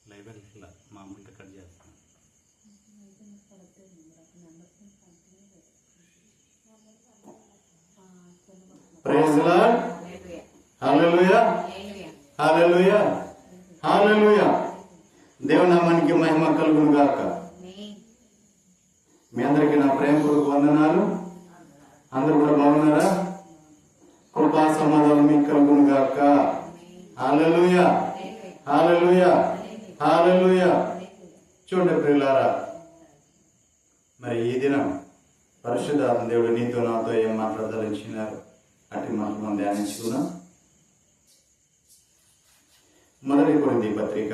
Library ఇట్లా మామూలుగా cut చేస్తాను. Praise the Lord. Hallelujah, hallelujah, hallelujah. దేవుని నామానికి మహిమ కలుగును గాక. మీ అందరికీ నా ప్రేమపూర్వక వందనాలు. అందరూ కూడా బాగున్నారా? కృపా సమాధానం మీకు కలుగును గాక. హల్లెలూయా, హల్లెలూయా, హల్లెలూయా. చూడండి ప్రియులారా, మరి ఈ దినం పరిశుద్ధాత్మ దేవుడు నీతో నాతో ఏం మాట్లాడదలిచినారు అటు మాటలు మనం ధ్యానించుకున్నాం. మొదటి కొరింథీ పత్రిక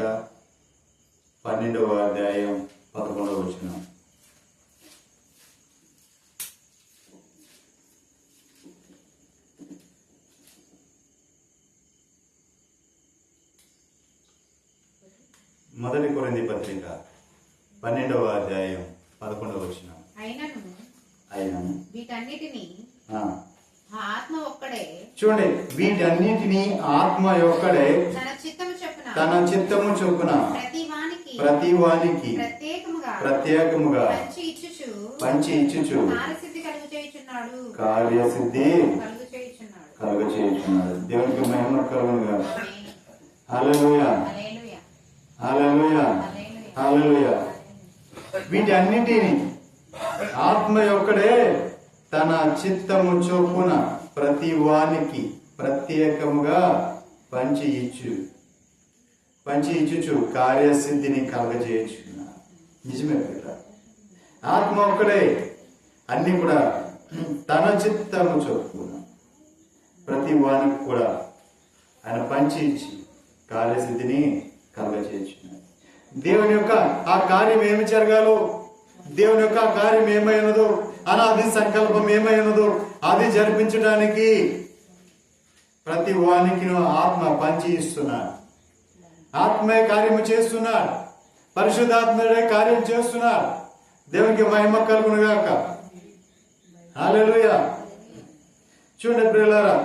12వ అధ్యాయం 11వ వచనం. మొదటి కొరింథీ పత్రిక 12వ అధ్యాయం 11వ వచనం. అయినను వీటన్నిటిని ఆత్మ ఒక్కడే, చూడండి, వీటన్నిటిని ఆత్మ ఒక్కడే తన చిత్తము చొప్పున ప్రతి వానికి ప్రత్యేకముగా పంచి ఇచ్చుచు కార్యసిద్ధి కలుగ చేయుచున్నాడు. దేవునికి మహిమ కలుగును గాక. హల్లెలూయా, హల్లెలూయా, హల్లెలూయా. వీటన్నిటిని ఆత్మ ఒక్కడే తన చిత్తము చొప్పున ప్రతి వానికి ప్రత్యేకముగా పంచి ఇచ్చుచు కార్యసిద్ధిని కలగజేయచ్చు. నిజమే కదా, ఆత్మ ఒక్కడే అన్ని కూడా తన చిత్తము చొప్పున ప్రతి వానికి కూడా ఆయన పంచి ఇచ్చి కార్యసిద్ధిని కలగజేయచ్చు. దేవుని యొక్క ఆ కార్యం ఏమి జరగాలో, దేవుని యొక్క కార్యం ఏమైనదో, అనాది సంకల్పం ఏమైనదో అది జరిపించడానికి ప్రతి వానికి ఆత్మ పంచి ఇస్తున్నాడు. ఆత్మే కార్యము చేస్తున్నాడు, పరిశుద్ధాత్ముడే కార్యం చేస్తున్నాడు. దేవునికి మహిమ కలుగును గాక. హల్లెలూయా. చూడండి ప్రియులారా,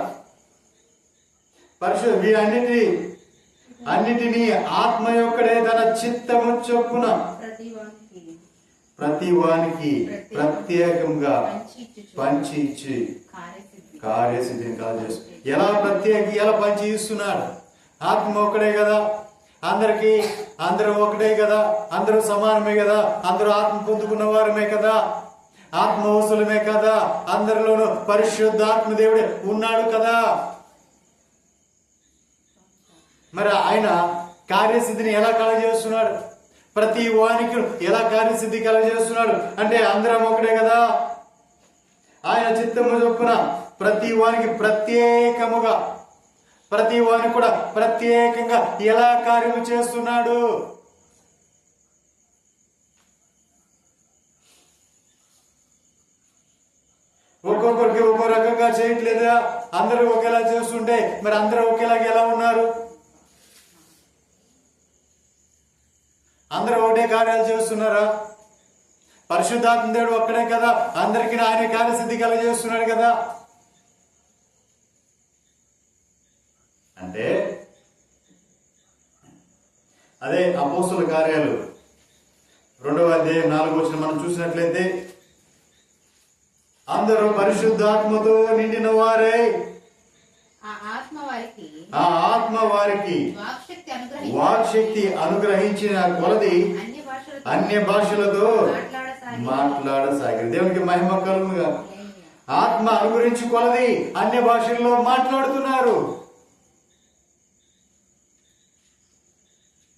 అన్నిటినీ ఆత్మ యొక్కడే తన చిత్తము చొప్పున ప్రతి వానికి ప్రత్యేకంగా పంచి ఇచ్చి కార్యసిద్ధిని కలగజేస్తూ ఎలా పంచి ఇస్తున్నాడు? ఆత్మ ఒక్కడే కదా, అందరూ ఒకటే కదా, అందరూ సమానమే కదా, అందరూ ఆత్మ పొందుకున్న వారమే కదా, ఆత్మవసులమే కదా, అందరిలోనూ పరిశుద్ధాత్మ దేవుడే ఉన్నాడు కదా. మరి ఆయన కార్యసిద్ధిని ఎలా కలగజేస్తున్నాడు? ప్రతి వానికి ఎలా కార్యసిద్ధి కలగజేస్తున్నాడు అంటే అందరం ఒకటే కదా. ఆయన చిత్తము చొప్పున ప్రతి వానికి ప్రత్యేకముగా, ప్రతి వానికి కూడా ప్రత్యేకంగా ఎలా కార్యము చేస్తున్నాడు? ఒక్కొక్కరికి ఒక్కో రకంగా చేయట్లేదా? అందరూ ఒకేలా చేస్తుంటే మరి అందరూ ఒకేలాగా ఎలా ఉన్నారు? అందరూ ఒకటే కార్యాలు చేస్తున్నారా? పరిశుద్ధాత్మ దేవుడు ఒక్కడే కదా, అందరికీ ఆయన కార్యసిద్ధి కలగజేస్తున్నాడు కదా. అంటే అదే అపోస్తుల కార్యాలు 2వ అధ్యాయం 4వ వచనం మనం చూసినట్లయితే, అందరూ పరిశుద్ధాత్మతో నిండిన వారై ఆ ఆత్మ వారికి వాక్శక్తి అనుగ్రహించిన కొలది అన్య భాషలతో మాట్లాడసాగారు. దేవునికి మహిమ కలుగునుగా. ఆత్మ అనుగ్రహించి కొలది అన్య భాషల్లో మాట్లాడుతున్నారు.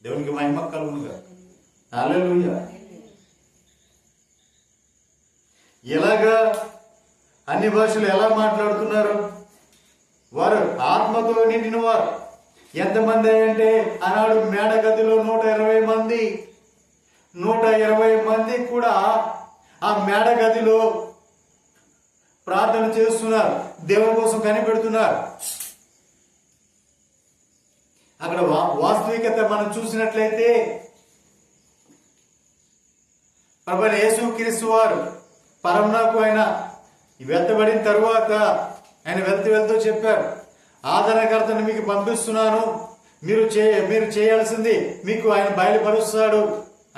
దేవునికి మహిమ కలుగునుగా. హల్లెలూయా. ఎలాగా అన్ని భాషలు ఎలా మాట్లాడుతున్నారు? వారు ఆత్మతో నిండిన వారు. ఎంతమంది అంటే ఆనాడు మేడగదిలో 120 మంది, 120 మంది కూడా ఆ మేడగదిలో ప్రార్థన చేస్తున్నారు, దేవుని కోసం కనిపెడుతున్నారు. అక్కడ వాస్తవికత మనం చూసినట్లయితే ప్రభువైన యేసుక్రీస్తు వారు పరమునకు ఆయన వెత్తబడిన తరువాత ఆయన వెళ్తూ వెళ్తూ చెప్పారు, ఆదరణకర్తను మీకు పంపిస్తున్నాను, మీరు చేయాల్సింది మీకు ఆయన బయలుపరుస్తాడు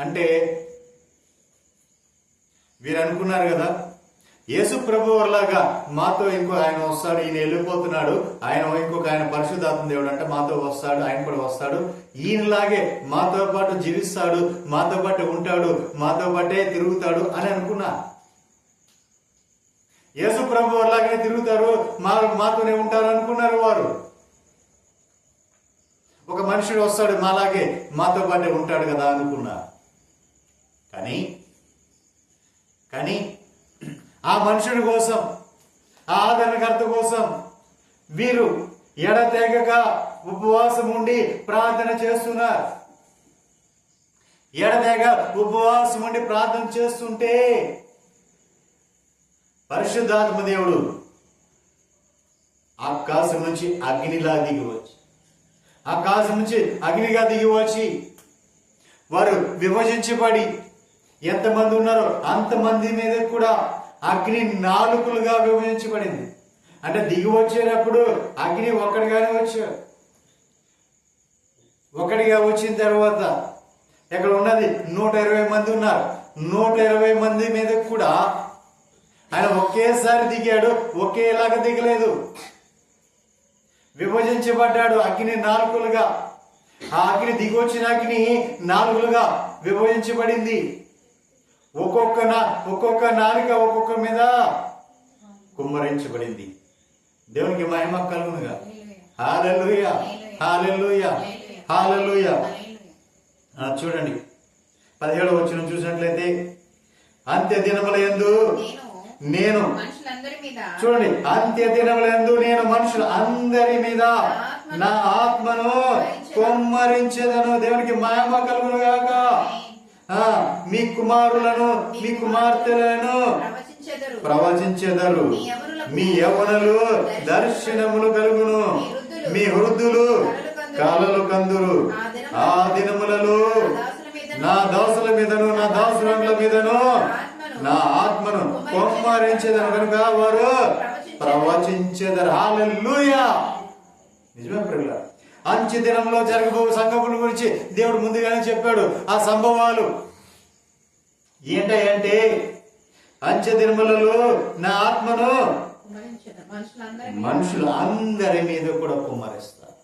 అంటే వీరు అనుకున్నారు కదా, యేసు ప్రభు లాగా మాతో ఇంకో ఆయన వస్తాడు, ఈయన వెళ్ళిపోతున్నాడు, ఆయన పరిశుద్ధాత్మ దేవుడు అంటే మాతో వస్తాడు, ఆయన కూడా వస్తాడు, ఈయనలాగే మాతో పాటు జీవిస్తాడు, మాతో పాటు ఉంటాడు, మాతో పాటే తిరుగుతాడు అని అనుకున్నా. యేసు ప్రభు లాగానే తిరుగుతారు, మాతోనే ఉంటారు అనుకున్నారు వారు. ఒక మనుషుడు వస్తాడు మాలాగే మాతో పాటే ఉంటాడు కదా అనుకున్నా. కానీ ఆ మనుషుడి కోసం, ఆ ఆదరణకర్త కోసం వీరు ఎడతెగక ఉపవాసం ఉండి ప్రార్థన చేస్తున్నారు. ఎడతెగ ఉపవాసం ఉండి ప్రార్థన చేస్తుంటే పరిశుద్ధాత్మ దేవుడు ఆకాశం నుంచి అగ్నిలా దిగివచ్చి, ఆకాశం నుంచి అగ్నిగా దిగివచ్చి వారు విభజించబడి ఎంతమంది ఉన్నారో అంతమంది మీద కూడా అగ్ని నాలుకలుగా విభజించబడింది. అంటే దిగి వచ్చేటప్పుడు అగ్ని ఒక్కడిగానే వచ్చాడు. ఒకటిగా వచ్చిన తర్వాత ఇక్కడ ఉన్నది 120 మంది ఉన్నారు. 120 మంది మీద కూడా ఆయన ఒకేసారి దిగాడు, ఒకేలాగా దిగలేదు, విభజించబడ్డాడు అగ్ని నాలుకలుగా. ఆ అగ్ని దిగి వచ్చిన అగ్ని నాలుగులుగా విభజించబడింది. ఒక్కొక్క నాలుక ఒక్కొక్క మీద కుమ్మరించబడింది. దేవునికి మహిమ కలుగునుగా. హల్లెలూయా, హల్లెలూయా, హల్లెలూయా. చూడండి 17వ వచనం చూసినట్లయితే, అంత్య దినముల యందు నేను, చూడండి, అంత్య దినముల యందు నేను మనుషుల అందరి మీద నా ఆత్మను కుమ్మరించేదను. దేవునికి మహిమ కలుగునుగాక. మీ కుమారులను మీ కుమార్తెలను ప్రవచించెదరు, మీ యవ్వనులు దర్శనములు కలుగును, మీ వృద్ధులు కలలు కందురు. ఆ దినములలో నా దాసుల మీదను నా దాసుల మీదను నా ఆత్మను కుమ్మరించెదను కనుక వారు ప్రవచించెదరు. హల్లెలూయా. నిజమే ప్రియులారా, అంత్య దినంలో జరగబో సంగముల గురించి దేవుడు ముందుగానే చెప్పాడు. ఆ సంభవాలు ఏంటంటే, అంత్య దినములలో నా ఆత్మను మనుషులు అందరి మీద కూడా కుమ్మరిస్తారు.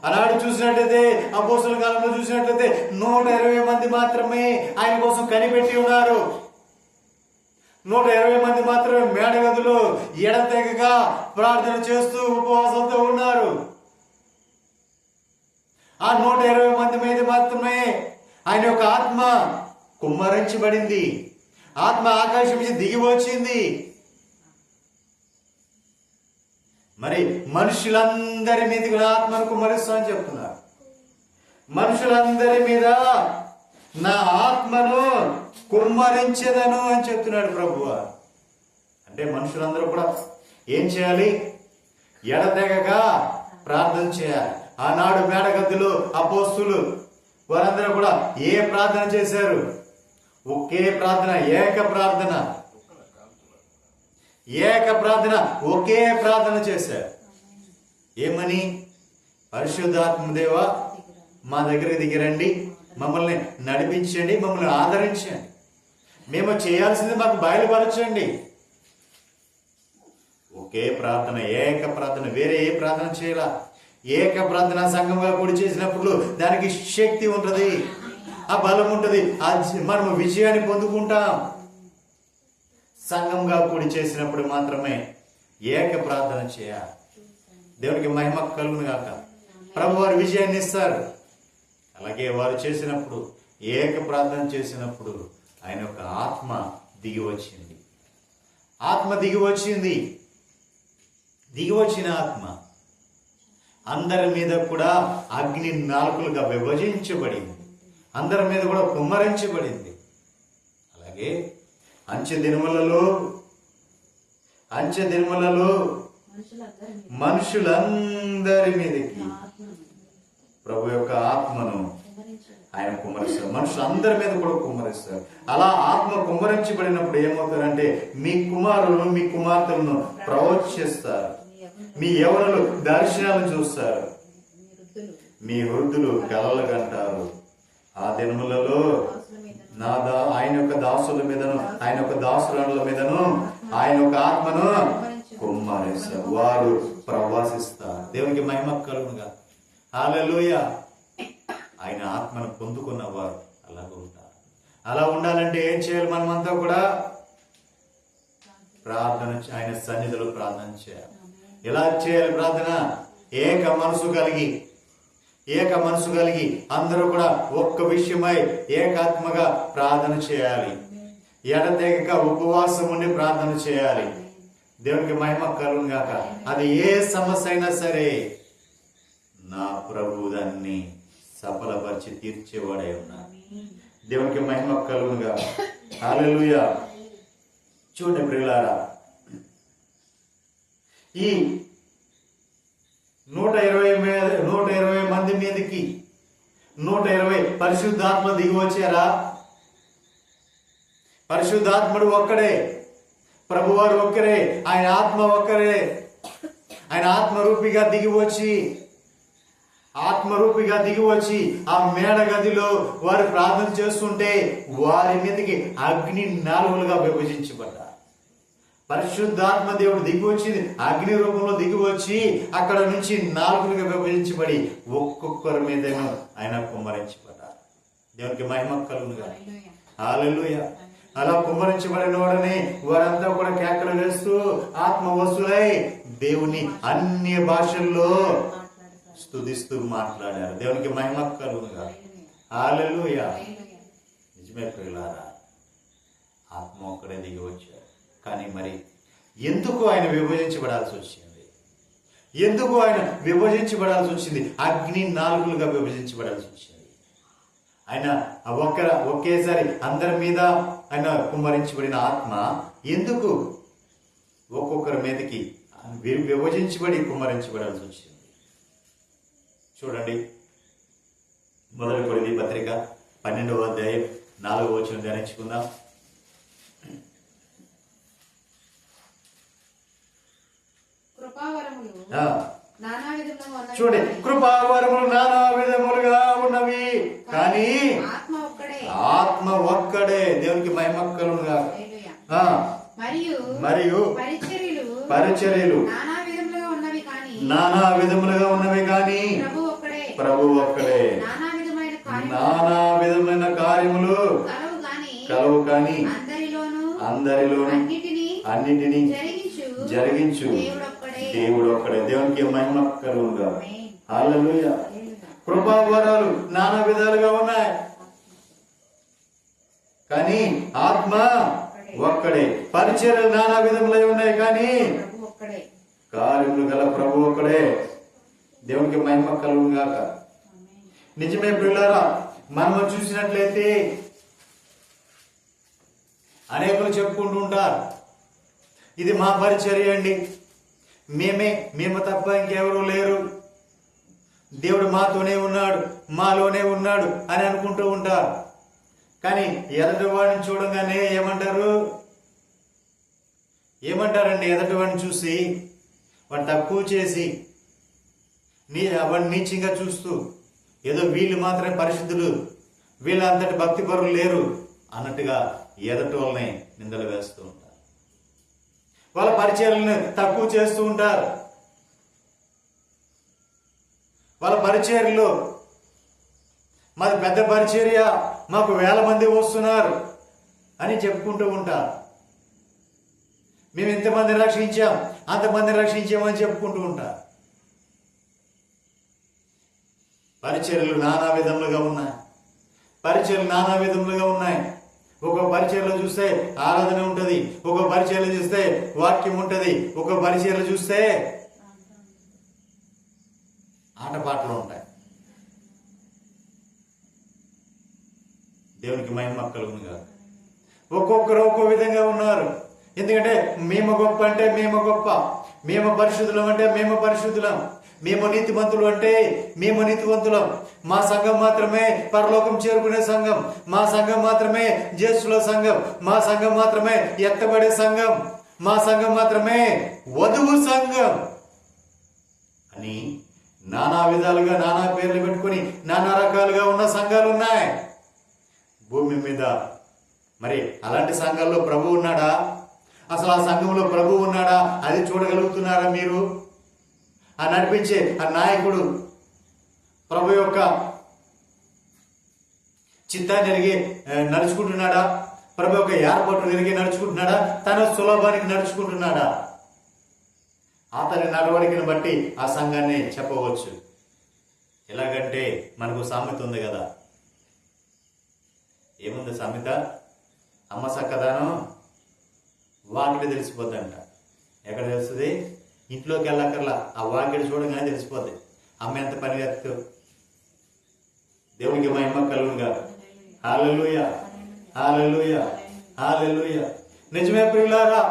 అలాంటి చూసినట్లయితే అపోస్తలుల కాలంలో చూసినట్లయితే 120 మంది మాత్రమే ఆయన కోసం కనిపెట్టి ఉన్నారు. 120 మంది మాత్రమే మేడగదిలో ఎడతెగగా ప్రార్థన చేస్తూ ఉపవాసంతో ఉన్నారు. ఆ 120 మంది మీద మాత్రమే ఆయన యొక్క ఆత్మ కుమ్మరించబడింది. ఆత్మ ఆకాశం నుంచి దిగి వచ్చింది. మరి మనుషులందరి మీద కూడా ఆత్మను కుమ్మరిస్తా అని చెప్తున్నారు. మనుషులందరి మీద నా ఆత్మను కుమ్మరించేదను అని చెప్తున్నాడు ప్రభువు. అంటే మనుషులందరూ కూడా ఏం చేయాలి? ఎడతెగగా ప్రార్థన చేయాలి. ఆనాడు మేడగద్దులు అపోస్తులు వారందరూ కూడా ఏ ప్రార్థన చేశారు? ఒకే ప్రార్థన, ఏక ప్రార్థన, ఒకే ప్రార్థన చేశారు. ఏమని? పరిశుద్ధాత్మ దేవా, మా దగ్గరికి దిగిరండి, మమ్మల్ని నడిపించండి, మమ్మల్ని ఆదరించండి, మేము చేయాల్సింది మాకు బయలుపరచండి. ఒకే ప్రార్థన, ఏక ప్రార్థన, వేరే ఏ ప్రార్థన చేయాల. ఏక ప్రార్థన సంఘంగా కూడి చేసినప్పుడు దానికి శక్తి ఉంటుంది, ఆ బలం ఉంటుంది, మనము విజయాన్ని పొందుకుంటాం. సంఘంగా కూడి చేసినప్పుడు మాత్రమే ఏక ప్రార్థన చేయాలి. దేవునికి మహిమ కలుగును గాక. ప్రభు వారు విజయాన్ని ఇస్తారు. అలాగే వారు చేసినప్పుడు, ఏక ప్రార్థన చేసినప్పుడు ఆయన యొక్క ఆత్మ దిగి వచ్చింది. ఆత్మ దిగి వచ్చింది. దిగి వచ్చిన ఆత్మ అందరి మీద కూడా అగ్ని నాలుకలుగా విభజించబడింది. అందరి మీద కూడా కుమ్మరించబడింది. అలాగే అంచె దినములలో మనుషులందరి మీదకి ప్రభు యొక్క ఆత్మను ఆయన కుమ్మరిస్తారు. మనుషులు అందరి మీద కూడా కుమ్మరిస్తారు. అలా ఆత్మ కుమ్మరించబడినప్పుడు ఏమవుతారంటే మీ కుమారులను మీ కుమార్తెలను ప్రవచిస్తారు, మీ యవ్వనులు దర్శనాలను చూస్తారు, మీ వృద్ధులు కలలు కంటారు. ఆ దినములలో ఆయన యొక్క దాసుల మీదను ఆయన యొక్క దాసురాల మీదను ఆయన యొక్క ఆత్మను కుమ్మరిస్తారు, వారు ప్రవాసిస్తారు. దేవునికి మహిమ కలుగునుగా. హల్లెలూయా. ఆయన ఆత్మను పొందుకున్న వారు అలాగ ఉంటారు. అలా ఉండాలంటే ఏం చేయాలి? మనమంతా కూడా ప్రార్థన, ఆయన సన్నిధిలో ప్రార్థన చేయాలి. ఎలా చేయాలి ప్రార్థన? ఏక మనసు కలిగి అందరూ కూడా ఒక్క విషయమై ఏకాత్మగా ప్రార్థన చేయాలి. ఎడతెగక ఉపవాసం ఉండి ప్రార్థన చేయాలి. దేవునికి మహిమ కలుగును గాక. అది ఏ సమస్య అయినా సరే నా ప్రభు దాన్ని సఫలపరిచి తీర్చేవాడై ఉన్నాడు. దేవునికి మహిమ కలుగును గాక. హల్లెలూయా. చూడండి ప్రియులారా, ఈ 120 మంది మీదకి 120 పరిశుద్ధాత్మ దిగి వచ్చారా? పరిశుద్ధాత్ముడు ఒక్కడే, ప్రభువారు ఒక్కరే, ఆయన ఆత్మ ఒక్కరే. ఆయన ఆత్మరూపిగా దిగి వచ్చి ఆ మేడ గదిలో వారు ప్రార్థన చేస్తుంటే వారి మీదకి అగ్ని నాలుగులుగా విభజించబడ్డారు. పరిశుద్ధాత్మ దేవుడు దిగి వచ్చింది, అగ్ని రూపంలో దిగి వచ్చి అక్కడ నుంచి నాలుగులుగా విభజించబడి ఒక్కొక్కరి మీదను ఆయన కుమ్మరించబడ్డారు. దేవునికి మహిమ కలుగునుగా. హల్లెలూయా. అలా కుమ్మరించబడిన వాడని వారంతా కూడా కేకలు వేస్తూ ఆత్మ వస్తులై దేవుని అన్య భాషల్లో స్తుతిస్తూ మాట్లాడారు. దేవునికి మహిమ కలుగునుగా. హల్లెలూయా. నిజమే ప్రియులారా, ఆత్మ ఒక్కడే దిగి వచ్చారు. కానీ మరి ఎందుకు ఆయన విభజించబడాల్సి వచ్చింది? అగ్ని నాలుగులుగా విభజించబడాల్సి వచ్చింది. ఆయన ఒకేసారి అందరి మీద ఆయన కుమ్మరించబడిన ఆత్మ ఎందుకు ఒక్కొక్కరి మీదకి విభజించబడి కుమ్మరించబడాల్సి వచ్చింది? చూడండి, మొదటి కొరింథీ పత్రిక 12వ అధ్యాయం 4వ వచనం ధ్యానించుకుందాం. చూడండి, కృపావరములు నానా విధములుగా ఉన్నవి కానీ ఆత్మ ఒక్కడే. దేవునికి మహిమ కలుగునుగా. మరియు పరిచర్యలు నానా విధములుగా ఉన్నవి కానీ ప్రభు ఒక్కడే. నానా విధమైన కార్యములు కలవు కానీ అందరిలోను అన్నిటినీ జరిగించు దేవుడు ఒక్కడే. దేవునికి మహిమ కలుగునుగా. హల్లెలూయా. కృపావరాలు నానా విధాలుగా ఉన్నాయి కానీ ఆత్మ ఒక్కడే. పరిచర్యలు నానా విధములై ఉన్నాయి కానీ కార్యములు గల ప్రభు ఒక్కడే. దేవునికి మహిమ కలుగునుగాక. నిజమే ప్రియులారా, మనము చూసినట్లయితే అనేకులు చెప్పుకుంటూ ఉంటారు, ఇది మా పరిచర్య అండి, మేము తప్ప ఇంకెవరూ లేరు, దేవుడు మాలోనే ఉన్నాడు అని అనుకుంటూ ఉంటారు. కానీ ఎదటి వాడిని చూడగానే ఏమంటారండి? ఎదటి వాడిని చూసి వాడిని తక్కువ చేసి వాడిని నీచంగా చూస్తూ ఏదో వీళ్ళు మాత్రమే పరిశుద్ధులు, వీళ్ళ అంతటి భక్తి పరులు లేరు అన్నట్టుగా ఎదటి వాళ్ళని నిందలు వేస్తూ ఉంటారు. వాళ్ళ పరిచయాలను తక్కువ చేస్తూ ఉంటారు. వాళ్ళ పరిచర్యలో మాది పెద్ద పరిచర్య, మాకు 1000 మంది వస్తున్నారు అని చెప్పుకుంటూ ఉంటారు. మేము ఇంతమంది రక్షించాం, అంతమంది రక్షించామని చెప్పుకుంటూ ఉంటారు. పరిచర్యలు నానా విధములుగా ఉన్నాయి. ఒక పరిచర్యలో చూస్తే ఆరాధన ఉంటుంది, ఒక పరిచర్యలో చూస్తే వాక్యం ఉంటుంది, ఒక పరిచర్యలో చూస్తే ఆటపాటలు ఉంటాయి. దేవునికి మహిమ కలుగునుగా. ఒక్కొక్కరు ఒక్కో విధంగా ఉన్నారు. ఎందుకంటే మేము గొప్ప అంటే మేము గొప్ప, మేము పరిశుద్ధులం అంటే మేము పరిశుద్ధులం, మేము నీతిమంతులు అంటే మేము నీతివంతులం. మా సంఘం మాత్రమే పరలోకం చేరుకునే సంఘం, మా సంఘం మాత్రమే జ్యేష్ఠుల సంఘం, మా సంఘం మాత్రమే ఎత్తబడే సంఘం, మా సంఘం మాత్రమే వధువు సంఘం అని నానా విధాలుగా నానా పేర్లు పెట్టుకుని నానా రకాలుగా ఉన్న సంఘాలు ఉన్నాయి భూమి మీద. మరి అలాంటి సంఘాల్లో ప్రభు ఉన్నాడా? అసలు ఆ సంఘంలో ప్రభు ఉన్నాడా? అది చూడగలుగుతున్నారా మీరు? ఆ నడిపించే ఆ నాయకుడు ప్రభు యొక్క చిత్తాన్ని ఎరిగి నడుచుకుంటున్నాడా? ప్రభు యొక్క ఏర్పాటు ఎరిగి నడుచుకుంటున్నాడా? తన సులభానికి నడుచుకుంటున్నాడా? అతని నడవడికను బట్టి ఆ సంఘాన్ని చెప్పవచ్చు. ఎలాగంటే మనకు సామెత ఉంది కదా, ఏముంది సామెత? అమ్మ చక్కదానం వాకిటి తెలిసిపోద్దంట. ఎక్కడ తెలుస్తుంది? ఇంట్లోకి వెళ్ళక్కర్లా, ఆ వాకిటి చూడగానే తెలిసిపోద్ది అమ్మ ఎంత పని చేస్తూ. దేవునికి మహిమ కలుగునుగా. హల్లెలూయా, హల్లెలూయా, హల్లెలూయా. నిజమే ప్రియులారా,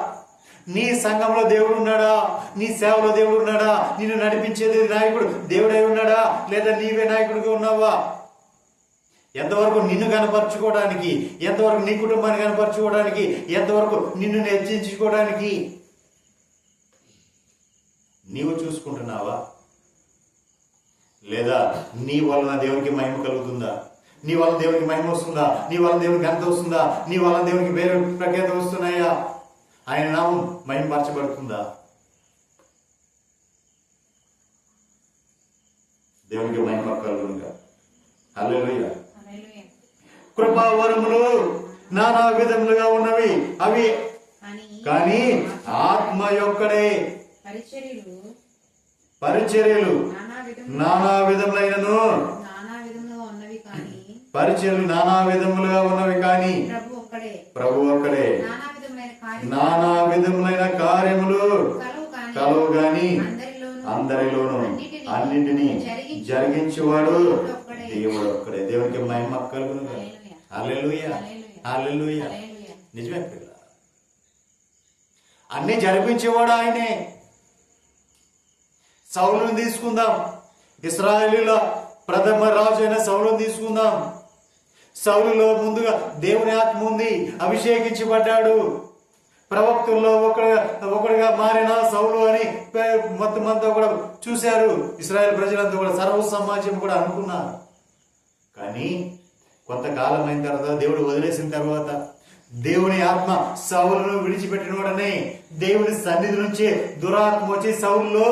నీ సంఘంలో దేవుడు ఉన్నాడా? నీ సేవలో దేవుడు ఉన్నాడా? నిన్ను నడిపించేది నాయకుడు దేవుడై ఉన్నాడా? లేదా నీవే నాయకుడిగా ఉన్నావా? ఎంతవరకు నిన్ను కనపరచుకోవడానికి, ఎంతవరకు నీ కుటుంబాన్ని కనపరచుకోవడానికి, ఎంతవరకు నిన్ను హెచ్చించుకోవడానికి నీవు చూసుకుంటున్నావా? లేదా నీ వలన దేవునికి మహిమ కలుగుతుందా? నీ వలన దేవునికి మహిమ వస్తుందా? నీ వలన దేవునికి ఘనత వస్తుందా? నీ వలన దేవునికి పేరు ప్రఖ్యాత వస్తున్నాయా? ఆయన నామం మహిమపరచబడుతుందా? దేవునికి మహిమ కలుగునుగా. హల్లెలూయా. కృపావరములు నానా విధములుగా ఉన్నవి, అవి కానీ ఆత్మ యొక్కడే. పరిచర్యలు నానా విధములైనను, పరిచర్యలు నానా విధములుగా ఉన్నవి కానీ ప్రభు ఒక్కడే. నానా విధములైన కార్యములు కలవు గాని అందరిలోను అన్నింటినీ జరిగించేవాడు దేవుడు ఒక్కడే. దేవునికి మహిమ కలుగునుగా. హల్లెలూయా, హల్లెలూయా. నిజమే పిల్ల, అన్ని జరిపించేవాడు ఆయనే. సౌలుని తీసుకుందాం, ఇశ్రాయేలీయుల ప్రథమ రాజు అయిన సౌలుని తీసుకుందాం. సౌలులో ముందుగా దేవుని ఆత్మ ఉంది, అభిషేకించబడ్డాడు. ప్రవక్తుల్లో ఒకడిగా మారిన సౌలు అని మొత్తం అంతా కూడా చూశారు. ఇశ్రాయేల్ ప్రజలంతా కూడా, సర్వ సమాజం కూడా అనుకున్నారు. కానీ కొంతకాలం అయిన తర్వాత, దేవుడు వదిలేసిన తర్వాత, దేవుని ఆత్మ సౌలును విడిచిపెట్టిన వాడనే దేవుని సన్నిధి నుంచి దురాత్మ వచ్చి సౌలులో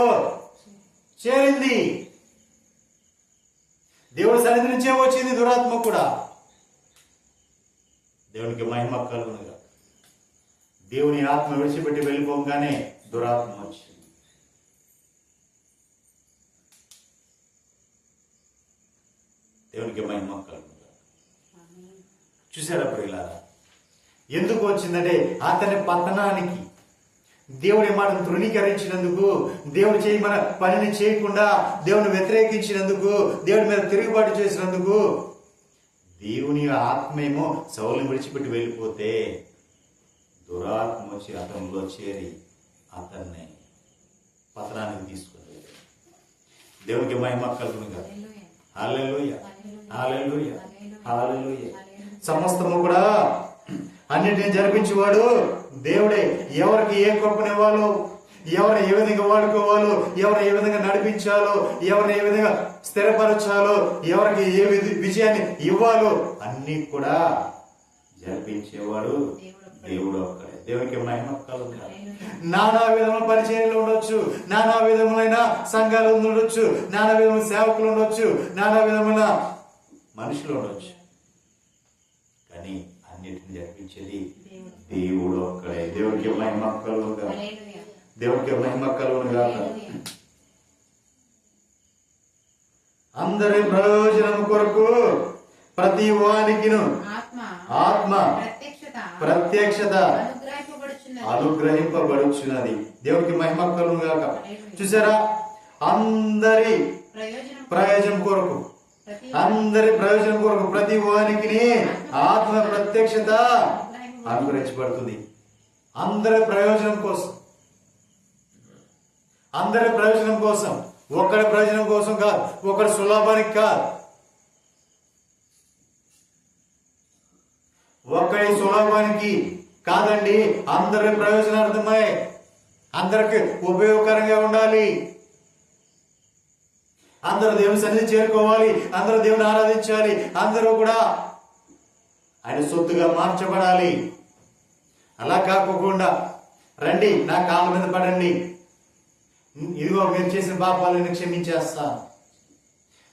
చేరింది. దేవుడి సన్నిధి నుంచే వచ్చింది దురాత్మ కూడా. దేవునికి మహిమ కలుగునుగా. దేవుని ఆత్మ విడిచిపెట్టి వెళ్ళిపోగానే దురాత్మ వచ్చింది. దేవునికి మహిమ కలుగునుగా. చూసారా ప్రియులారా, ఎందుకు వచ్చిందంటే అతని పతనానికి, దేవుడి మాటను తృణీకరించినందుకు, దేవుడు చేయమన్న పనిని చేయకుండా దేవుని వ్యతిరేకించినందుకు, దేవుడి మీద తిరుగుబాటు చేసినందుకు, దేవుని ఆత్మేమో సౌలుని విడిచిపెట్టి వెళ్ళిపోతే దురాత్మ వచ్చి అతనిలో చేరి అతన్ని పతనానికి తీసుకుంది. దేవునికి మహిమ కలుగునుగా. హల్లెలూయా, హల్లెలూయా, హల్లెలూయా. సమస్తము కూడా అన్నిటిని జరిపించేవాడు దేవుడే. ఎవరికి ఏ కృపనివ్వాలో, ఎవరిని ఏ విధంగా వాడుకోవాలో, ఎవరిని ఏ విధంగా నడిపించాలో, ఎవరిని ఏ విధంగా స్థిరపరచాలో, ఎవరికి ఏ విజయాన్ని ఇవ్వాలో అన్ని కూడా జరిపించేవాడు దేవుడు ఒక్కడే. దేవునికి మహిమ కలుగునుగా. నానా విధముల పరిచర్యలు ఉండొచ్చు, నానా విధములైన సంఘాలు ఉండొచ్చు, నానా విధముల సేవకులు ఉండొచ్చు, నానా విధముల మనుషులు ఉండొచ్చు, కానీ అన్నిటిని జరిపించేది దేవుడు ఒక్కడే. దేవుడికి మహిమ కలుగునుగా. దేవుడికి మహిమ కలుగునుగా. అందరి ప్రయోజనం కొరకు ప్రతి వానికిను ఆత్మ ప్రత్యక్షత అనుగ్రహింపబడుచున్నది. దేవుడికి మహిమ కలుగునుగా. చూసారా, అందరి ప్రయోజనం కొరకు, అందరి ప్రయోజనం కొరకు ప్రతి వానికి ఆత్మ ప్రత్యక్షత అనుగ్రహించబడుతుంది. అందరి ప్రయోజనం కోసం, అందరి ప్రయోజనం కోసం ఒక్కడి ప్రయోజనం కోసం కాదు, ఒకటి సులభానికి కాదు, ఒక్కడి సులభానికి కాదండి. అందరి ప్రయోజనార్థమై, అందరికి ఉపయోగకరంగా ఉండాలి. అందరూ దేవుని సన్నిధి చేరుకోవాలి, అందరూ దేవుని ఆరాధించాలి, అందరూ కూడా ఆయన సొత్తుగా మార్చబడాలి. అలా కాకుండా రండి నా కాళ్ళ మీద పడండి, ఇదిగో మీరు చేసిన పాపాలను క్షమించేస్తాను,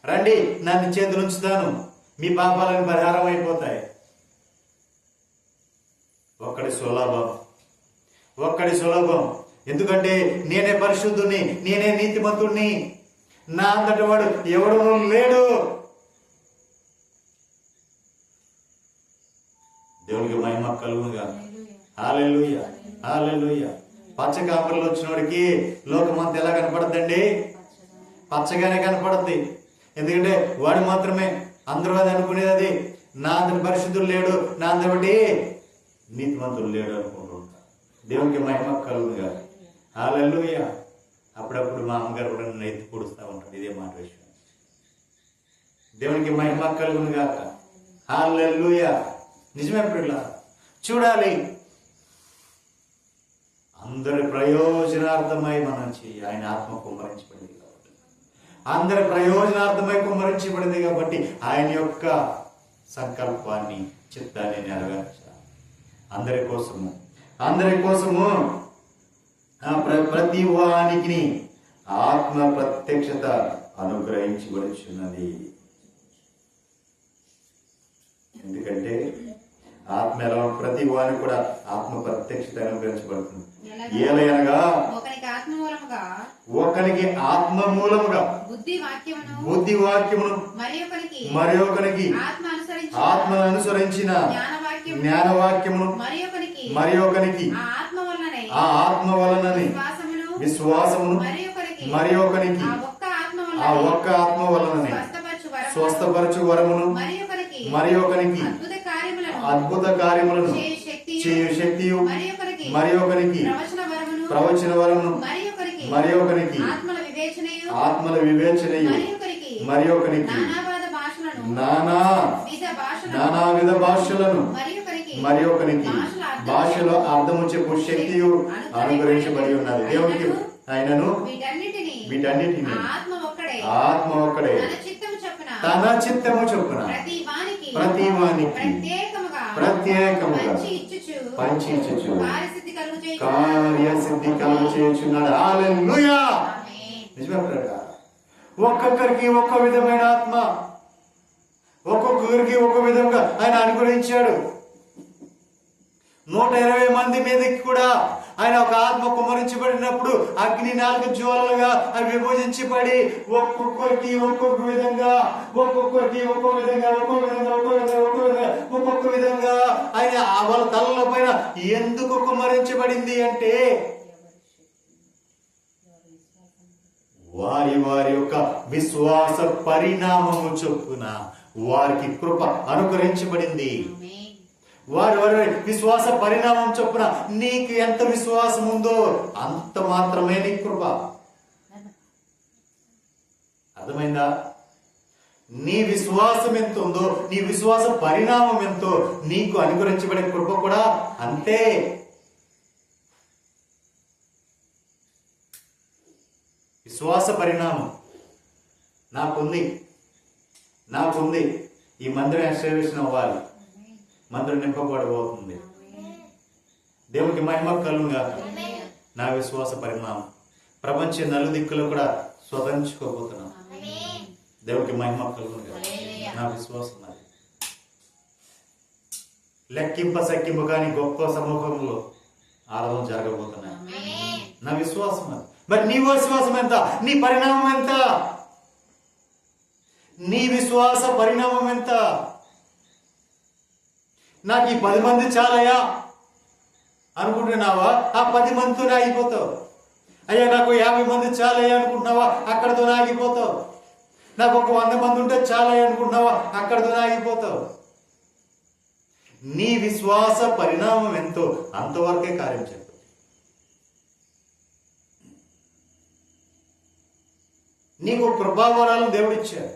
రండి నన్ను చేతులు ఉంచుతాను, మీ పాపాలను పరిహారం అయిపోతాయి. ఒక్కడి సులభం. ఎందుకంటే నేనే పరిశుద్ధుని, నేనే నీతిమంతుణ్ణి, నా అంతటి వాడు ఎవడు లేడు. దేవునికి మహిమ కలుగునుగా. హల్లెలూయా, హల్లెలూయా. పచ్చ కాపర్లు వచ్చినోడికి లోకమంతా ఎలా కనపడద్దండి? పచ్చగానే కనపడద్ది. ఎందుకంటే వాడు మాత్రమే, అందరూ అది అనుకునేది అది, నా అంతటి పరిశుద్ధులు లేడు, నా అంతటి నీతిమంతులు లేడు అనుకుంటుంటా. దేవునికి మహిమ కలుగునుగా. హల్లెలూయా. అప్పుడప్పుడు మా అమ్మగారు కూడా నన్ను ఎత్తి పొడుస్తూ ఉంటాడు ఇదే మాట విషయం. దేవునికి మహిమ కలుగునుగా. హల్లెలూయా. నిజమే పిల్ల, చూడాలి అందరి ప్రయోజనార్థమై మనం చేయి. ఆయన ఆత్మ కుమ్మరించబడింది కాబట్టి, అందరి ప్రయోజనార్థమై కుమ్మరించబడింది కాబట్టి ఆయన యొక్క సంకల్పాన్ని, చిత్తాన్ని నెరవేర్చాలి. అందరి కోసము ప్రతి వానికి ఆత్మ ప్రత్యక్షత అనుగ్రహించబడుచున్నది. ఎందుకంటే ఆత్మ ఎలా ప్రతి వానికి కూడా ఆత్మ ప్రత్యక్షత అనుగ్రహించబడుతుంది. ఏలయనగా ఒకనికి ఆత్మ మూలముగా బుద్ధి వాక్యమును మరొకనికి ఆత్మను అనుసరించిన జ్ఞానవాక్యమును మరొకనికి ఆ ఆత్మ వలనని విశ్వాసమును మరొకనికి ఆ ఒక్క ఆత్మ వలనని స్వస్థపరచు వరమును మరొకనికి అద్భుత కార్యములను చేయు శక్తియు మరొకనికి ప్రవచన వరమును మరొకనికి ఆత్మల వివేచనయు మరొకనికి నానావిధ భాషలను మరొకనికి భాషలో అర్థము చెప్పు శక్తియు అనుగ్రహించబడి ఉన్నది. దేవునికి ఆయనను వీటన్నిటిని ఆత్మ ఒక్కడే తన చిత్తము చొప్పున ప్రతి వానికి ప్రత్యేకముగా పంచి ఇచ్చుచు కార్యసిద్ధి కలుగు చేయుచున్నాడు. హల్లెలూయా. నిజమే. ఒక్కొక్కరికి ఒక్క విధమైన ఆత్మ, ఒక్కొక్కరికి ఒక్క విధంగా ఆయన అనుగ్రహించాడు. 120 మంది మీదకి కూడా ఆయన ఒక ఆత్మ కుమ్మరించబడినప్పుడు అగ్ని 4 జ్వాలలుగా అవి విభజించబడి ఒక్కొక్కరికి ఒక్కొక్క విధంగా ఒక్కొక్క విధంగా ఆయన వాళ్ళ తలల పైన ఎందుకు కుమ్మరించబడింది అంటే వారి యొక్క విశ్వాస పరిణామము చొప్పున వారికి కృప అనుగ్రహించబడింది. వారి విశ్వాస పరిణామం చొప్పున నీకు ఎంత విశ్వాసం ఉందో అంత మాత్రమే నీ కృప. అర్థమైందా? నీ విశ్వాసం ఎంత ఉందో, నీ విశ్వాస పరిణామం ఎంతో నీకు అనుగ్రహించబడే కృప కూడా అంతే. విశ్వాస పరిణామం నాకుంది. ఈ మందిరం ఎస్టాబ్లిషన్ అవ్వాలి, మందిరం నింపబడబోతుంది. దేవునికి మహిమ కలుగునుగా. నా విశ్వాస పరిణామం ప్రపంచ నలుదిక్కులో కూడా స్వతంత్రించుకోబోతున్నాను. దేవునికి మహిమ కలుగునుగా. నా విశ్వాసం అది లెక్కింపు కానీ గొప్ప సమూహంలో ఆరాధన జరగబోతున్నాయి. నా విశ్వాసం అది. మరి నీ విశ్వాసం ఎంత? నీ పరిణామం ఎంత? నీ విశ్వాస పరిణామం ఎంత? నాకు ఈ 10 మంది చాలయా అనుకుంటున్నావా? ఆ 10 మందితోనే ఆగిపోతావు. అయ్యా నాకు 50 మంది చాలయ్యా అనుకుంటున్నావా? అక్కడితోనే ఆగిపోతావు. నాకు ఒక 100 మంది ఉంటే చాలయ్యా అనుకుంటున్నావా? అక్కడితోనే ఆగిపోతావు. నీ విశ్వాస పరిణామం ఎంతో అంతవరకే కార్యం చేస్తుంది. 1 నీకు కృపావరాలను దేవుడిచ్చాడు,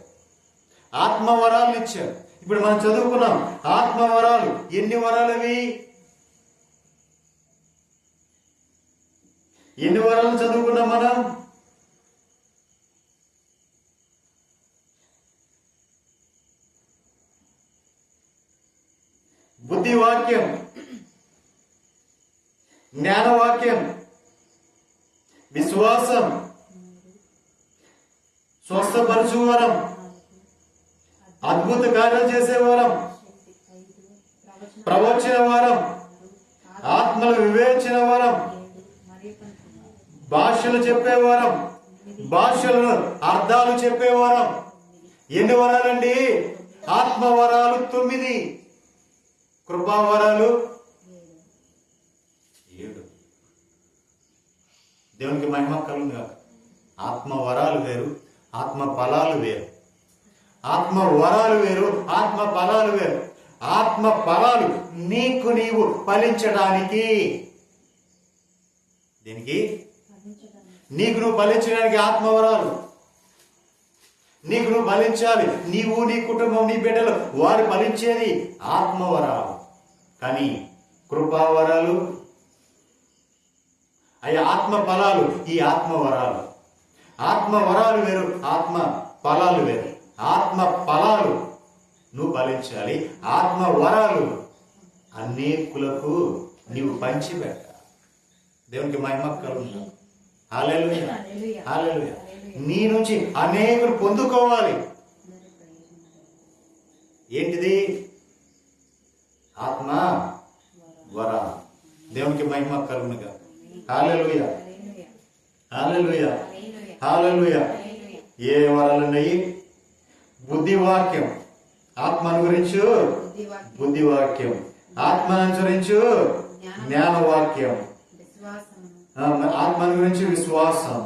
ఆత్మవరాలను ఇచ్చాడు. ఇప్పుడు మనం చదువుకున్నాం ఆత్మవరాలు. ఎన్ని వరాలు అవి? ఎన్ని వరాలు చదువుకున్నాం మనం? బుద్ధివాక్యం, జ్ఞానవాక్యం, విశ్వాసం, స్వస్థపరచు వరం, అద్భుత కార్యాలు చేసే వరం, ప్రవచన వరం, ఆత్మల వివేచన వరం, భాషలు చెప్పే వరం, భాషలను అర్థాలు చెప్పే వరం. ఎన్ని వరాలండి? ఆత్మవరాలు 9, కృపావరాలు 7. దేవునికి మహిమ కలుగును. ఆత్మ వరాలు వేరు, ఆత్మ ఫలాలు వేరు. ఆత్మ వరాలు వేరు, ఆత్మ ఫలాలు వేరు. ఆత్మ ఫలాలు నీకు నీవు ఫలించడానికి, దీనికి నీకు నువ్వు ఫలించడానికి ఆత్మవరాలు. నీకు నువ్వు ఫలించాలి, నీవు నీ కుటుంబం నీ బిడ్డలు వారు ఫలించేది ఆత్మవరాలు. కానీ కృపావరాలు అయ్యా ఆత్మ ఫలాలు, ఈ ఆత్మవరాలు. ఆత్మవరాలు వేరు, ఆత్మ ఫలాలు వేరు. ఆత్మ ఫలాలు నువ్వు ఫలించాలి, ఆత్మ వరాలు అనేకులకు నీవు పంచిపెట్టాలి. దేవునికి మహిమ కలుగును. హల్లెలూయా, హల్లెలూయా. నీ నుంచి అనేకులు పొందుకోవాలి. ఏంటిది? ఆత్మ వరాలు. దేవునికి మహిమ కలుగునుగా. హల్లెలూయా, హల్లెలూయా, హల్లెలూయా. ఏ వరాలున్నాయి? బుద్ధివాక్యం, ఆత్మను గురించి బుద్ధివాక్యం, ఆత్మను అనుసరించు జ్ఞానవాక్యం, ఆత్మను గురించి విశ్వాసం,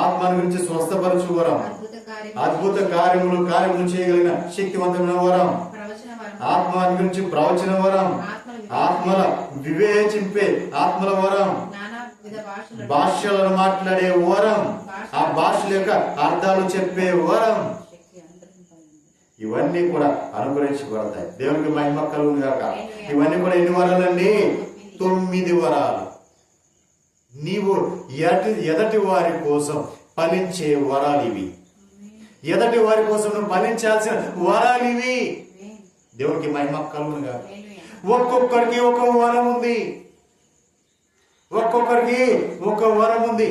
ఆత్మను గురించి స్వస్థపరచు వరం, అద్భుత కార్యములు చేయగలిగిన శక్తివంతమైన వరం, ఆత్మను గురించి ప్రవచన వరం, ఆత్మల వివేచింపే ఆత్మల వరం, భాషలను మాట్లాడే వరం, ఆ భాషల యొక్క అర్థాలు చెప్పే వరం. ఇవన్నీ కూడా అనుగ్రహించబడతాయి. దేవునికి మహిమ కలుగును గాక. ఇవన్నీ కూడా ఎన్ని వరాలండి? 9 వరాలు. నీవు ఎదటి వారి కోసం ఫలించే వరాలు ఇవి. ఎదటి వారి కోసం నువ్వు ఫలించాల్సిన వరాలు ఇవి. దేవునికి మహిమ కలుగును గాక. ఒక్కొక్కరికి ఒక వరం ఉంది, ఒక్కొక్కరికి ఒక వరం ఉంది,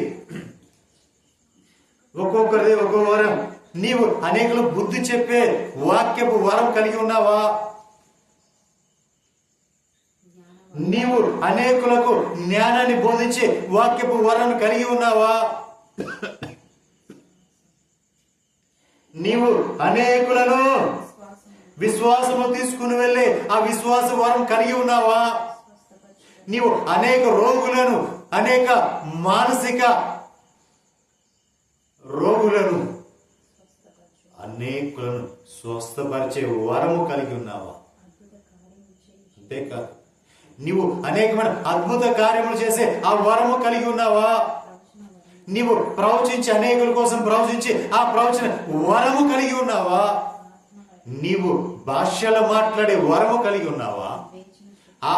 ఒక్కొక్కరిది ఒక వరం. నీవు అనేకులు బుద్ధి చెప్పే వాక్యపు వరం కలిగి ఉన్నావా? నీవు అనేకులకు జ్ఞానాన్ని బోధించే వాక్యపు వరం కలిగి ఉన్నావా? నీవు అనేకులను విశ్వాసము తీసుకుని వెళ్ళే ఆ విశ్వాస వరం కలిగి ఉన్నావా? నీవు అనేక రోగులను, అనేక మానసిక రోగులను, అనేకులను స్వస్థపరిచే వరము కలిగి ఉన్నావా? అంతేకాదు, నీవు అనేకమైన అద్భుత కార్యములు చేసే ఆ వరము కలిగి ఉన్నావా? నీవు ప్రవచించి అనేకుల కోసం ప్రవచించి ఆ ప్రవచన వరము కలిగి ఉన్నావా? నీవు భాషలు మాట్లాడే వరము కలిగి ఉన్నావా? ఆ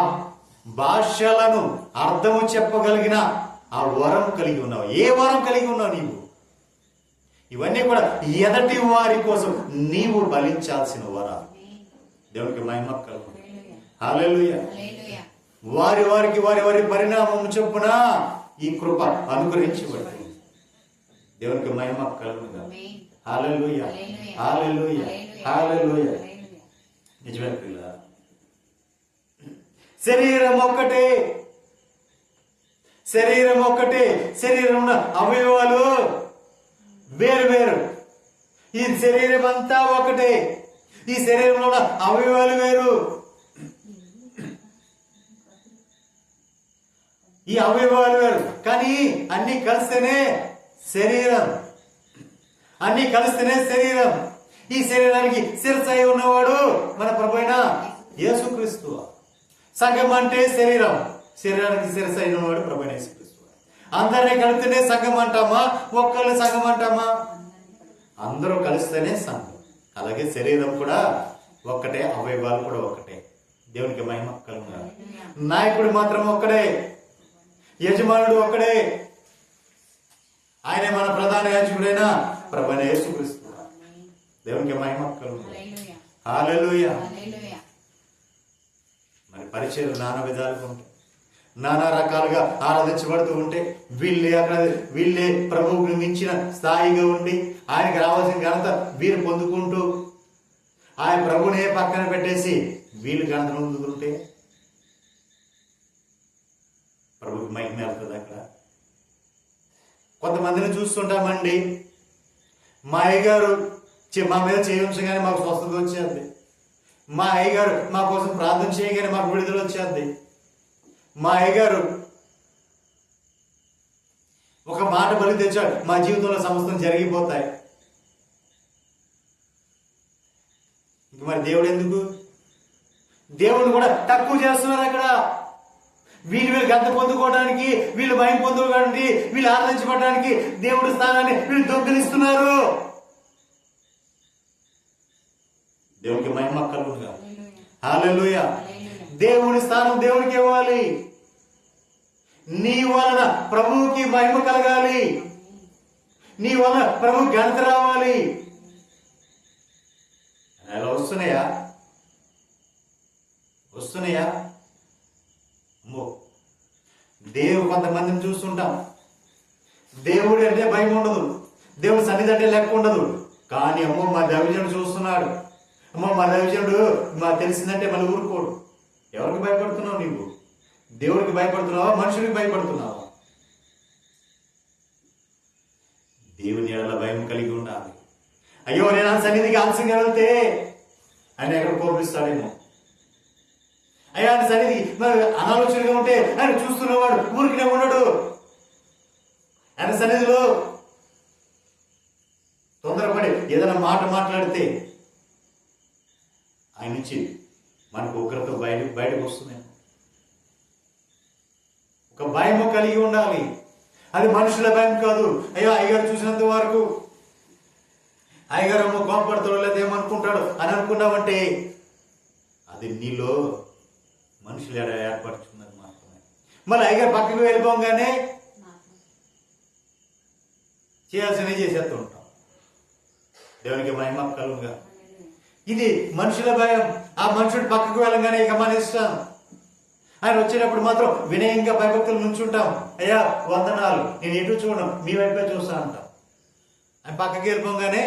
భాషలను అర్థము చెప్పగలిగిన ఆ వరం కలిగి ఉన్నావా? ఏ వరం కలిగి ఉన్నావు నీవు? ఇవన్నీ కూడా ఎదటి వారి కోసం నీవు ఫలించాల్సిన వరాలు. దేవునికి మహిమ కలుగును. హల్లెలూయా. వారి వారి పరిణామం చొప్పున ఈ కృప అనుగ్రహించబడుతుంది. దేవునికి మహిమ కలుగును. హల్లెలూయా, హల్లెలూయా, హల్లెలూయా. నిజమే పిల్లలు, శరీరం ఒక్కటే, శరీరం ఒక్కటే, శరీరంలో అవయవాలు వేరు వేరు. ఈ శరీరం అంతా ఒకటే, ఈ శరీరంలో ఉన్న అవయవాలు వేరు. ఈ అవయవాలు వేరు, కానీ అన్ని కలిస్తేనే శరీరం. అన్ని కలిస్తేనే శరీరం. ఈ శరీరానికి శిరస్సు అయి ఉన్నవాడు మన ప్రభువైన యేసుక్రీస్తు. సంఘం అంటే శరీరం, శరీరానికి శిరస్సు అయిన వాడు ప్రభువైన యేసుక్రీస్తు. అందరినీ కలిపితేనే సంఘం అంటామా? ఒక్కళ్ళని సంఘం అంటామా? అందరూ కలిస్తేనే సంఘం. అలాగే శరీరం కూడా ఒక్కటే, అవయవాలు కూడా ఒక్కటే. దేవునికి మహిమ కలుగుగా. నాయకుడు మాత్రం ఒక్కడే, యజమానుడు ఒక్కడే. ఆయనే మన ప్రధాన యాజకుడైన ప్రభువైన యేసుక్రీస్తు. దేవునికి మహిమ కలుగుగా. హల్లెలూయా. మరి పరిచయం నానా విధాలుగా ఉంటాయి, నానా రకాలుగా ఆరాధించబడుతూ ఉంటే వీళ్ళే ప్రభువుని మించిన స్థాయిగా ఉండి ఆయనకి రావాల్సిన ఘనత వీరు పొందుకుంటూ ఆయన ప్రభునే పక్కన పెట్టేసి వీళ్ళు ఘనత పొందుతుంటే ప్రభుకి మహిమ వెళ్తుంది. అక్కడ కొంతమందిని చూస్తుంటామండి, మా అయ్యగారు మా మీద చేయించగానే మాకు స్వస్థత వచ్చేది, మా అయ్యగారు మా కోసం ప్రార్థన చేయగానే మాకు విడుదల వచ్చేది, మా అయ్యగారు ఒక మాట బలి తెచ్చాడు మా జీవితంలో సమస్తం జరిగిపోతాయి. మరి దేవుడు ఎందుకు? దేవుడు కూడా తక్కువ చేస్తున్నారు అక్కడ. వీళ్ళు గంత పొందుకోవడానికి, వీళ్ళు భయం పొందుకోవడానికి, వీళ్ళు ఆరాధించబడడానికి దేవుడి స్థానాన్ని వీళ్ళు దొంగిలిస్తున్నారు. దేవునికి మహిమ కలుగునుగా. హల్లెలూయా. దేవుని స్థానం దేవునికి ఇవ్వాలి. నీ వలన ప్రభువుకి మహిమ కలగాలి, నీ వలన ప్రభు ఘనత రావాలి. అలా వస్తున్నాయా? కొంతమందిని చూస్తుంటాం, దేవుడు అంటే భయం ఉండదు, దేవుడు సన్నిధి అంటే లెక్క ఉండదు. కానీ అమ్మో మా దైవజనుడు చూస్తున్నాడు, అమ్మో మా దైవజనుడు మా తెలిసిందంటే మళ్ళీ ఊరుకోడు. ఎవరికి భయపడుతున్నావు నీవు? దేవుడికి భయపడుతున్నావా? మనుషుడికి భయపడుతున్నావా? దేవుని ఎడల భయం కలిగి ఉండాలి. అయ్యో నేను ఆ సన్నిధికి ఆలస్యంగా వెళ్తే ఆయన ఎక్కడ కోపిస్తాడేమో. అయ్యా ఆయన సన్నిధి మరి అనాలోచనగా ఉంటే ఆయన చూస్తున్నవాడు ఊరికినే ఉండడు. ఆయన సన్నిధిలో తొందరపడి ఏదైనా మాట మాట్లాడితే ఆయన నుంచి మనకు ఉగ్రత బయటకు వస్తున్నాయి. ఒక భయం కలిగి ఉండాలి. అది మనుషుల భయం కాదు. అయ్యో అయ్యగారు చూసినంత వరకు అయ్యగారు అమ్మ కోపడతాడు లేదా ఏమనుకుంటాడు అని అనుకున్నావంటే అది నీలో మనుషులు ఏర్పరచుకున్నది మాత్రమే. మళ్ళీ అయ్యగారు పక్కకు వెళ్ళిపోగానే చేయాల్సినవి చేసేస్తూ ఉంటాం. దేవునికి మహిమ కలుగుగా. ఇది మనుషుల భయం. ఆ మనుషుడు పక్కకు వెళ్ళగానే ఇక మన ఇష్టం. ఆయన వచ్చేటప్పుడు మాత్రం వినయంగా భయభక్తులు నుంచుంటాం. అయ్యా వందనాలు, నేను ఎటు చూడను, మీ వైపే చూస్తా అంటాం. ఆయన పక్కకి వెళ్ళిపోగానే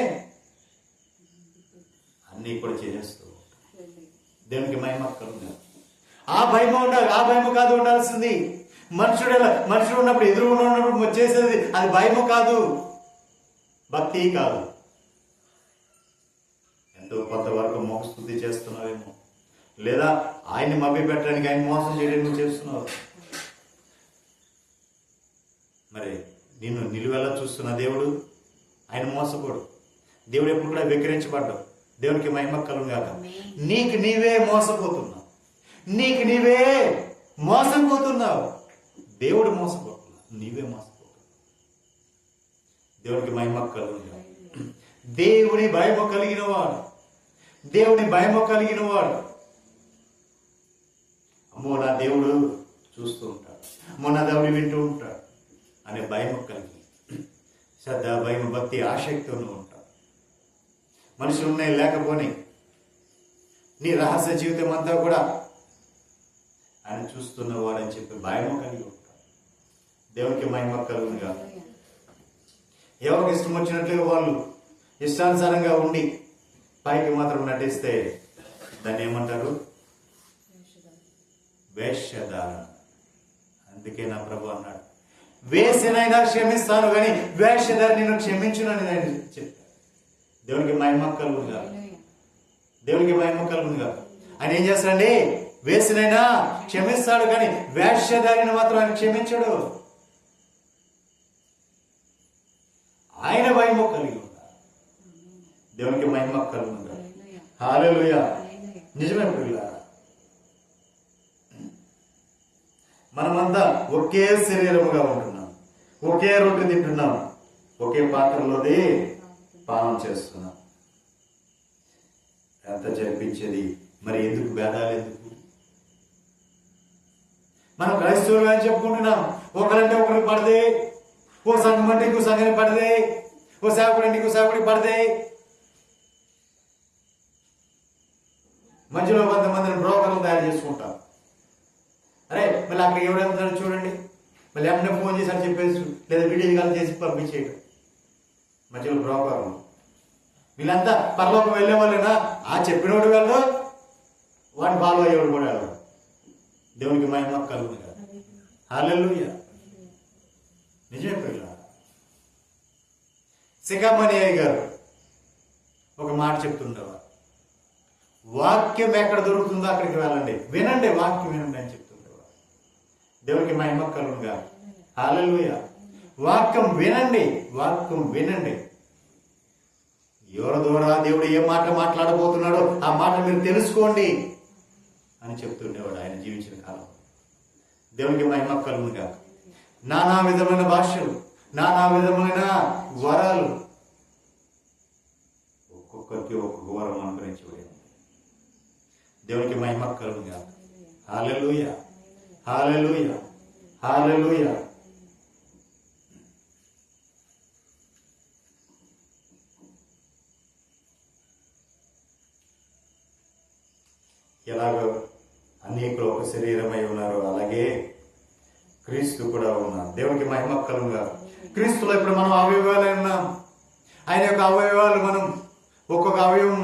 అన్నీ కూడా చేసేస్తూ దేవునికి మహిమ కలుగుగా. ఆ భయం ఉండాలి. ఆ భయం కాదు ఉండాల్సింది. మనుషుడు ఉన్నప్పుడు ఎదురు ఉన్నప్పుడు చేసేది అది భయము కాదు, భక్తి కాదు. ఎంతో కొంతవరకు మోహస్తుతి చేస్తున్నావేమో, లేదా ఆయన్ని మభ్య పెట్టడానికి, ఆయన మోసం చేయడానికి చేస్తున్నావు. మరి నిన్ను నిలువెలా చూస్తున్న దేవుడు ఆయన మోసపోడు. దేవుడు ఎప్పుడు కూడా వికరించబడ్డావు. దేవునికి మహిమ కలుగుగాక. నీకు నీవే మోసపోతున్నావు, నీకు నీవే మోసపోతున్నావు. దేవుడు మోసపోతున్నావు, నీవే మోసపోతున్నావు. దేవునికి మహిమ కలుగుగాక. దేవుని భయము కలిగిన వాడు, దేవుని భయము కలిగిన వాడు అమ్మో నా దేవుడు చూస్తూ ఉంటాడు, అమ్మో నా దేవుడు వింటూ ఉంటాడు అనే భయం కలిగి శ్రద్ధ, భయం, భక్తి, ఆసక్తితో ఉంటాడు. మనుషులు ఉన్నాయి లేకపోని నీ రహస్య జీవితం అంతా కూడా ఆయన చూస్తున్నవాడు అని చెప్పి భయం కలిగి ఉంటాడు. దేవునికి మహిమ కలుగునుగా. ఎవరికి ఇష్టం వచ్చినట్లుగా వాళ్ళు ఇష్టానుసారంగా ఉండి పైకి మాత్రం నటిస్తే దాన్ని ఏమంటారు? వేషధారణ. అందుకే నా ప్రభు అన్నాడు, వేసినైనా క్షమిస్తాను కానీ వేషధారి నేను క్షమించునని ఆయన చెప్పాడు. దేవునికి మహిమ కలుగునుగా. దేవునికి మహిమ కలుగునుగా. ఆయన ఏం చేస్తాడండి? వేసినైనా క్షమిస్తాడు కానీ వేషధారిని మాత్రం ఆయన క్షమించాడు. ఆయన మహిమ కలిగి ఉన్నాడు. దేవునికి మహిమ కలుగునుగా. హల్లెలూయా. నిజమే పిల్లలారా, మనమంతా ఒకే శరీరముగా ఉంటున్నాం, ఒకే రొట్టె తింటున్నాం, ఒకే పాత్రలోది పానం చేస్తున్నాం. ఎంత జరిపించేది. మరి ఎందుకు భేదాలు ఎందుకు? మనం క్రైస్తవులు అని చెప్పుకుంటున్నాం. ఒకరంటే ఒకరికి పడదే, ఓ సంఘం అంటే ఇంకో సంఘానికి పడదే, ఓ సేవకుడు అంటే ఇంకో సేవకుడికి పడదే. మధ్యలో కొంతమందిని బ్రోకర్లు తయారు చేసుకుంటాం. అరే మళ్ళీ అక్కడ ఎవరు వెళ్తున్నారో చూడండి, మళ్ళీ వెంటనే ఫోన్ చేసి అని చెప్పేసి, లేదా వీడియో కాల్ చేసి పంపించేయడం. మధ్యలో బ్రోకర్లు వీళ్ళంతా పరలోకం వెళ్ళే వాళ్ళేనా? ఆ చెప్పినోడు వెళ్ళడు, వాడిని ఫాలో అయ్యేవాడు కూడా వెళ్ళడు. దేవునికి మహిమ కలుగును కదా. హల్లెలూయా. నిజమే పిల్ల. సికామణి అయ్య గారు ఒక మాట చెప్తుంటారు, వాక్యం ఎక్కడ దొరుకుతుందో అక్కడికి వెళ్ళండి, వినండి, వాక్యం వినండి అని చెప్తుంటారు. దేవునికి మహిమ కలుగును కదా. హల్లెలూయా. వాక్యం వినండి, వాక్యం వినండి. ఎవరి ద్వారా దేవుడు ఏ మాట మాట్లాడబోతున్నాడో ఆ మాట మీరు తెలుసుకోండి అని చెప్తుండేవాడు ఆయన జీవించిన కాలం. దేవునికి మహిమ కలుగును గాక. నానా విధమైన భాషలు, నానా విధమైన వరాలు, ఒక్కొక్కరికి ఒక్కొక్క వరం అనుగ్రహించబడి. దేవునికి మహిమ కలుగును గాక. హల్లెలూయా, హల్లెలూయా, హల్లెలూయా. ఎలాగో అనేకులు ఒక శరీరమై ఉన్నారు, అలాగే క్రీస్తు కూడా ఉన్నారు. దేవునికి మహిమ కలుగును గాక. క్రీస్తులో ఇప్పుడు మనం అవయవాలై ఉన్నాం. ఆయన యొక్క అవయవాలు మనం ఒక్కొక్క అవయవం,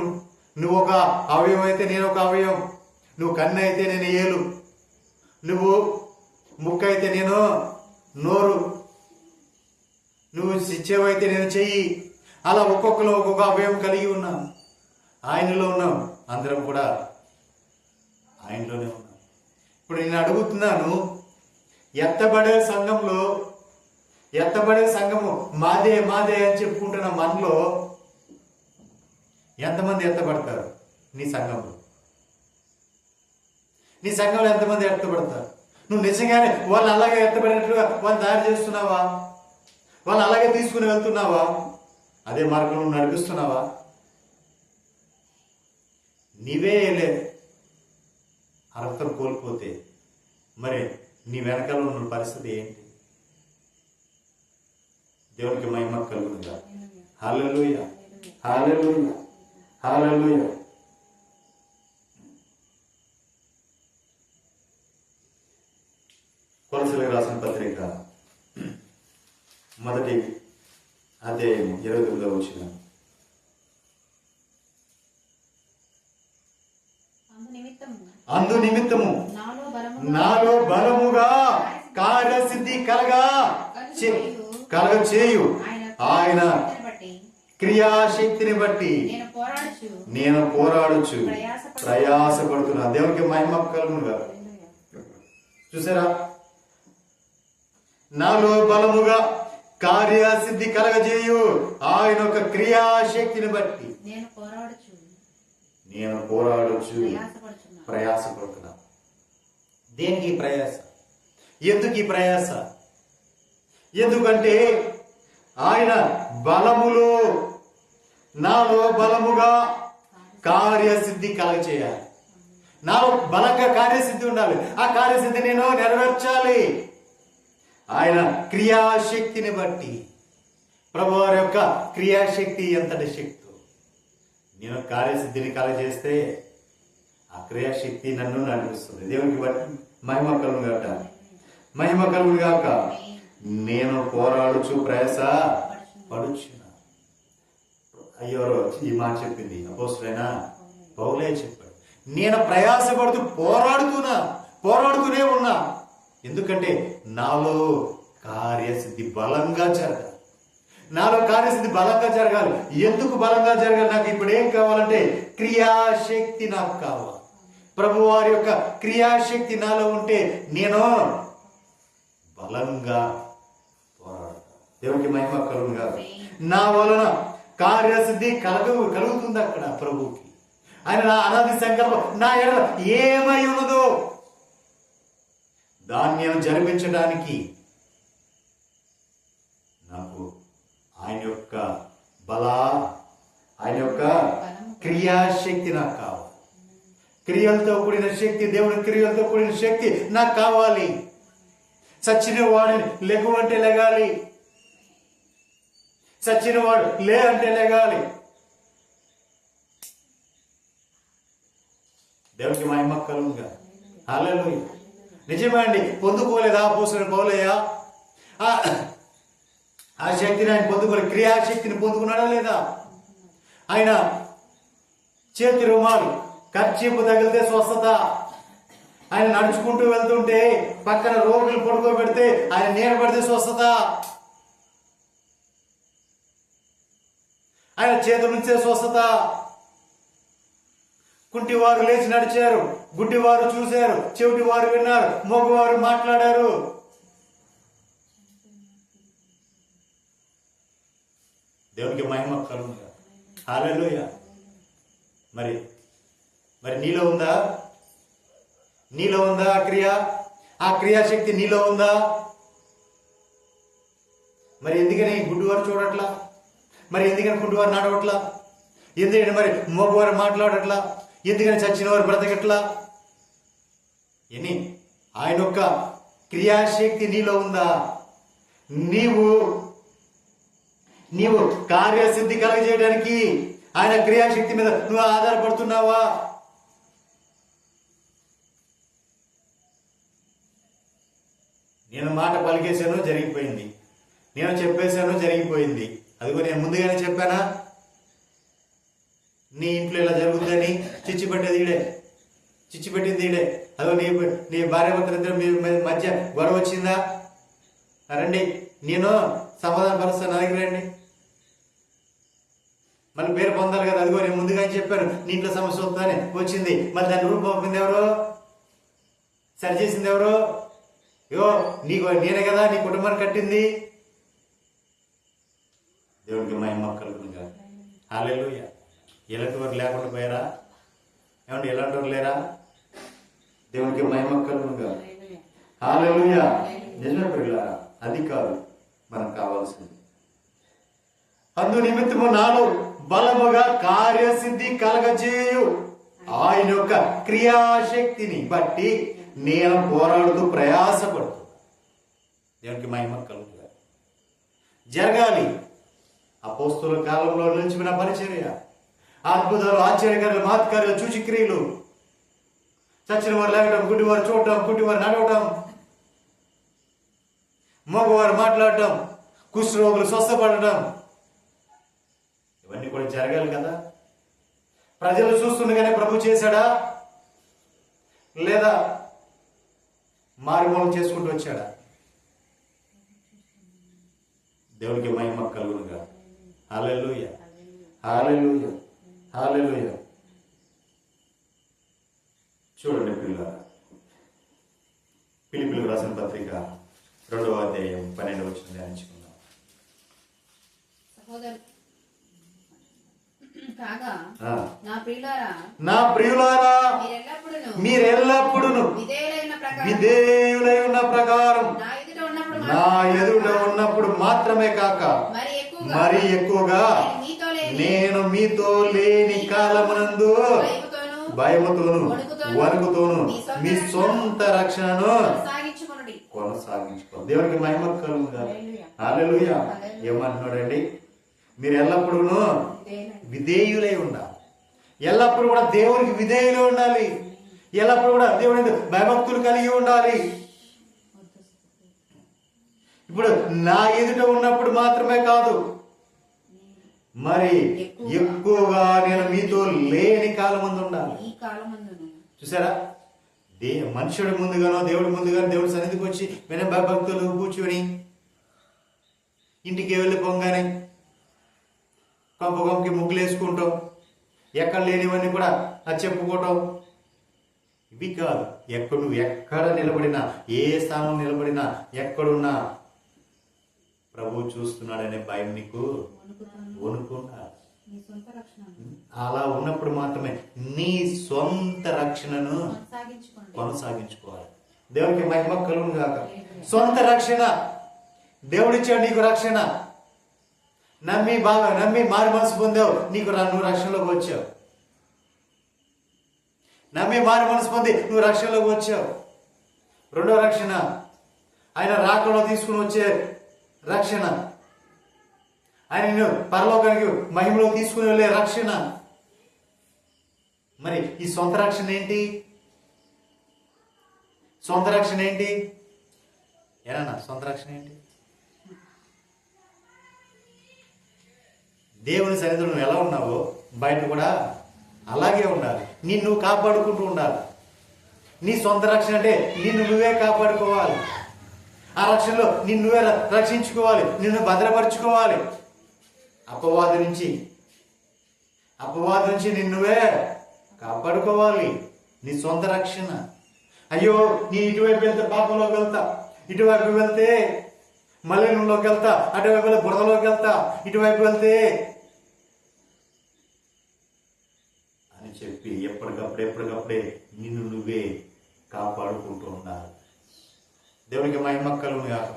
నువ్వు ఒక అవయవం అయితే నేను ఒక అవయవం, నువ్వు కన్ను అయితే నేను ఏలు, నువ్వు ముక్కు అయితే నేను నోరు, నువ్వు చెవైతే నేను చెయ్యి. అలా ఒక్కొక్కరు ఒక్కొక్క అవయవం కలిగి ఉన్నాం. ఆయనలో ఉన్నాం, అందరం కూడా ఆయనలోనే ఉన్నాం. ఇప్పుడు నేను అడుగుతున్నాను, ఎత్తబడే సంఘము మాదే మాదే అని చెప్పుకుంటున్న మనలో ఎంతమంది ఎత్తబడతారు? నీ సంఘంలో ఎంతమంది ఎత్తబడతారు? నువ్వు నిజంగానే వాళ్ళు అలాగే ఎత్తబడినట్లుగా వాళ్ళు తయారు చేస్తున్నావా? వాళ్ళు అలాగే తీసుకుని వెళ్తున్నావా? అదే మార్గంలో నడిపిస్తున్నావా? నీవే లేదు అర్థం కోల్పోతే మరి నీ వెనకాల ఉన్న పరిస్థితి ఏంటి? దేవునికి మహిమ కలుగును గాక. హల్లెలూయా, హల్లెలూయా, హల్లెలూయా. కొలస్సీలకు రాసిన పత్రిక 1వ అధ్యాయం 29వ వచనం. అందు నిమిత్తము నాలో బలముగా కార్యసిద్ధి కలగ చేయు ఆయన క్రియాశక్తిని బట్టి నేను పోరాడుచు ప్రయాసపడుతున్నా. దేవునికి మహిమ కలుగును గాక. చూసారా, నాలో బలముగా కార్యసిద్ధి కలగజేయు ఆయన ఒక క్రియాశక్తిని బట్టి నేను పోరాడుచు ప్రయాసపడుతున్నా. దేనికి ప్రయాస? ఎందుకు ఈ ప్రయాస? ఎందుకంటే ఆయన బలములో నాలో బలముగా కార్యసిద్ధి కలగచేయాలి. నాలో బలంగా కార్యసిద్ధి ఉండాలి. ఆ కార్యసిద్ధి నేను నెరవేర్చాలి. ఆయన క్రియాశక్తిని బట్టి, ప్రభువారి యొక్క క్రియాశక్తి ఎంతటి శక్తి, నేను కార్యసిద్ధిని కలగజేస్తే ఆ క్రియాశక్తి నన్ను నడిపిస్తుంది. దేవునికి బట్టి మహిమ కలుగును గాక. మహిమ కలుగును గాక. నేను పోరాడుచు ప్రయాస పడుచున్నా. అయ్యోరో ఈ మాట చెప్పింది అపోస్తలుడైన పౌలే చెప్పాడు. నేను ప్రయాసపడుతూ పోరాడుతూనే ఉన్నా. ఎందుకంటే నాలో కార్యసిద్ధి బలంగా జరగాలి. ఎందుకు బలంగా జరగాలి? నాకు ఇప్పుడు ఏం కావాలంటే క్రియాశక్తి నాకు కావాలి. ప్రభు వారి యొక్క క్రియాశక్తి నాలో ఉంటే నేను బలంగా పోరాడతాను. దేవునికి మహిమ కలుగును గాక. నా వలన కార్యసిద్ధి కలుగుతుంది అక్కడ ప్రభువుకి. ఆయన నా అనాది సంకల్పం నా ఎడల ఏమై ఉన్నదో దాన్ని నేను జరిపించడానికి క్రియాశక్తి నాకు కావాలి. క్రియలతో కూడిన శక్తి, దేవుని క్రియలతో కూడిన శక్తి నాకు కావాలి. చచ్చిన వాడిని లెగువంటే లెగాలి, చచ్చిన వాడు లే అంటే లెగాలి. దేవునికి మహిమ కలుగుగా. హల్లెలూయా. నిజమే అండి, పొందుకోలేదా అపోస్తలుడైన పౌలయ్య? ఆ శక్తిని ఆయన పొందుకోలేదు. క్రియాశక్తిని పొందుకున్నాడా లేదా? ఆయన చేతి రుమాలు కర్చీపు తగిలితే స్వస్థత. ఆయన నడుచుకుంటూ వెళ్తుంటే పక్కన రోగులు పడుకోబెడితే ఆయన నీడబడితే స్వస్థత. ఆయన చేతుల నుంచే స్వస్థత. కుంటివారు లేచి నడిచారు, గుడ్డివారు చూశారు, చెవిటివారు విన్నారు, మగవారు మాట్లాడారు. దేవునికి మహిమ కలుగుగా. హల్లెలూయా. మరి మరి నీలో ఉందా? నీలో ఉందా ఆ క్రియ? ఆ క్రియాశక్తి నీలో ఉందా? మరి ఎందుకని గుడ్డివారు చూడట్లా? మరి ఎందుకని గుడ్డివారు నడవట్లా? ఎందుకని మరి మగవారు మాట్లాడట్లా? ఎందుకని చచ్చిన వారు బ్రతకట్లా? ఎన్ని ఆయన యొక్క క్రియాశక్తి నీలో ఉందా? నీవు కార్యసిద్ధి కలగజేయడానికి ఆయన క్రియాశక్తి మీద నువ్వు ఆధారపడుతున్నావా? నేను మాట పలికేశాను, జరిగిపోయింది. నేను చెప్పేశాను, జరిగిపోయింది. అదిగో నేను ముందుగానే చెప్పానా నీ ఇంట్లో ఇలా జరుగుతుందని? చిచ్చు పెట్టేది ఈడే, చిచ్చు పెట్టింది ఈడే. అదిగో నీ భార్యాభర్తలిద్దరు మీ మధ్య గొడవ వచ్చిందా? రండి, నేను సమాధాన పరుస్తాను, నాకు రండి. మళ్ళీ పేరు పొందాలి కదా. అదిగో నేను ముందుగానే చెప్పాను నీ ఇంట్లో సమస్య వస్తుందని, వచ్చింది. మళ్ళీ దాన్ని రూపొందింది ఎవరు? సరిచేసింది ఎవరు? యో నీకు నేనే కదా నీ కుటుంబాన్ని కట్టింది. దేవుడికి మహిమ కలుగునుగా. హల్లెలూయా. ఎలాంటి వారు లేకుండా పోయారా? ఏమంటే ఎలాంటి వారు లేరా? దేవుడికి మహిమ కలుగునుగా. హల్లెలూయా. నిజమే ప్రియులారా, అది కాదు మనకు కావాల్సింది. అందు నిమిత్తము నాలో బలముగా కార్యసిద్ధి కలగజేయు ఆయన యొక్క క్రియాశక్తిని బట్టి నేను పోరాడుతూ ప్రయాసపడుతూ. దేవునికి మహిమ కలుగుగా. జరగాలి. అపోస్తలుల కాలంలో నిలిచిన పరిచర్య, అద్భుతాలు, ఆశ్చర్యకారులు, మహత్కార్యాలు, సూచక్రియలు, చచ్చిన వారు లేవటం, గుడ్డివారు చూడటం, గుడ్డివారు నడవటం, మగవారు మాట్లాడటం, కుష్ఠరోగులు స్వస్థపడటం, ఇవన్నీ కూడా జరగాలి కదా. ప్రజలు చూస్తుండగానే ప్రభు చేశాడా? లేదా మారుమూలం చేసుకుంటూ వచ్చాడా? దేవునికి మహిమ కలుగునుగా. హల్లెలూయా. హల్లెలూయా. హల్లెలూయా. చూడండి పిల్లలు, ఫిలిప్పీయులకు రాసిన పత్రిక 2వ అధ్యాయం 12వ వచనం ధ్యానించుకుందాం. కాగా నా ప్రియులారా మీరెల్లప్పుడూ విధేయులై ఉన్న ప్రకారం నా ఎదుట ఉన్నప్పుడు మాత్రమే కాక మరి ఎక్కువగా నేను మీతో లేని కాలమునందు భయముతోను వణుకుతోను మీ సొంత రక్షణను కొనసాగించుకో. దేవునికి మహిమ కలుగుగా. హల్లెలూయా. ఏమంటున్నాడండి? మీరు ఎల్లప్పుడూ విధేయులై ఉండాలి. ఎల్లప్పుడూ కూడా దేవునికి విధేయులు ఉండాలి. ఎల్లప్పుడూ కూడా దేవుని భయభక్తులు కలిగి ఉండాలి. ఇప్పుడు నా ఎదుట ఉన్నప్పుడు మాత్రమే కాదు, మరి ఎక్కువగా నేను మీతో లేని కాలం ముందు ఉండాలి. చూసారా? మనుషుడి ముందుగానో దేవుడి ముందుగానో దేవుడి సన్నిధికి వచ్చి విన భక్తులు కూర్చొని ఇంటికి వెళ్ళిపోగానే కొంపకి ముగ్గులు వేసుకుంటాం, ఎక్కడ లేనివన్నీ కూడా అది చెప్పుకోవటం, ఇవి కాదు. నువ్వు ఎక్కడ నిలబడినా, ఏ స్థానంలో నిలబడినా, ఎక్కడున్నా ప్రభు చూస్తున్నాడనే భయం నీకు వణుకున్నా. అలా ఉన్నప్పుడు మాత్రమే నీ సొంత రక్షణను కొనసాగించుకోవాలి. దేవునికి మహిమ కలుగును గాక. సొంత రక్షణ దేవుడిచ్చాడు నీకు. రక్షణ నమ్మి మారు మనసు పొందావు, నువ్వు రక్షణలోకి వచ్చావు. నమ్మి మారు మనసు పొంది నువ్వు రక్షణలోకి వచ్చావు. రెండో రక్షణ ఆయన రాకలో తీసుకుని వచ్చే రక్షణ, ఆయన నిన్ను పరలోకానికి మహిమలో తీసుకుని వెళ్ళే రక్షణ. మరి ఈ సొంత రక్షణ ఏంటి? సొంత రక్షణ ఏంటి? ఏనా సొంత రక్షణ ఏంటి? దేవుని సన్నిధిలో నువ్వు ఎలా ఉన్నావో బయట కూడా అలాగే ఉండాలి. నిన్ను కాపాడుకుంటూ ఉండాలి. నీ సొంత రక్షణ అంటే నిన్ను నువ్వే కాపాడుకోవాలి. ఆ రక్షణలో నిన్ను నువ్వే రక్షించుకోవాలి, నిన్ను భద్రపరుచుకోవాలి. అపవాది నుంచి నిన్ను నువ్వే కాపాడుకోవాలి. నీ సొంత రక్షణ. అయ్యో నీ ఇటువైపు వెళ్తే పాపంలోకి వెళ్తా, ఇటువైపు వెళ్తే మలినంలోకి వెళ్తా, అటువైపు వెళ్తే బురదలోకి వెళ్తా, ఇటువైపు వెళ్తే అని చెప్పి ఎప్పటికప్పుడే నిన్ను నువ్వే కాపాడుకుంటూ ఉండాలి. దేవునికి మహిమ కలుగును గాక.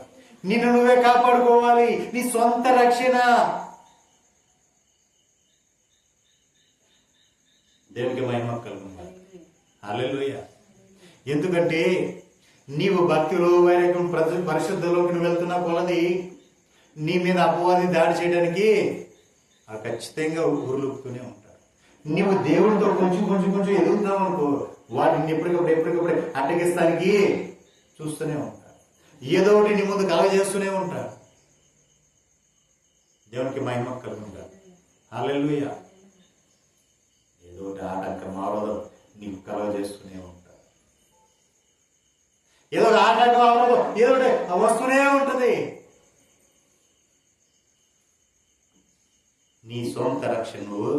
నిన్ను నువ్వే కాపాడుకోవాలి. నీ సొంత రక్షణ. దేవునికి మహిమ కలుగును గాక. హల్లెలూయా. ఎందుకంటే నీవు భక్తిలో వైరాగ్యం పరిశుద్ధలోకి నువ్వు వెళ్తున్న కొలది నీ మీద అపవాది దాడి చేయడానికి ఖచ్చితంగా ఉరులుపుతూనే ఉంటాడు. నీవు దేవుడితో కొంచెం ఎదుగుతున్నావు అనుకో, వాటిని ఎప్పటికప్పుడు అడ్డగిస్తానికి చూస్తూనే ఉంటాడు. ఏదో ఒకటి నీ ముందు కలగజేస్తూనే ఉంటాడు. దేవునికి మహిమ కలుగును గాక. హల్లెలూయా. ఏదో ఒకటి ఆటంకం ఆరోధం నీకు కలగజేస్తూనే ఉంటాడు. ఏదో ఒక ఆటంకం ఆరోధం ఏదో ఒకటి వస్తూనే ఉంటుంది. నీ సొంత రక్షణ నువ్వు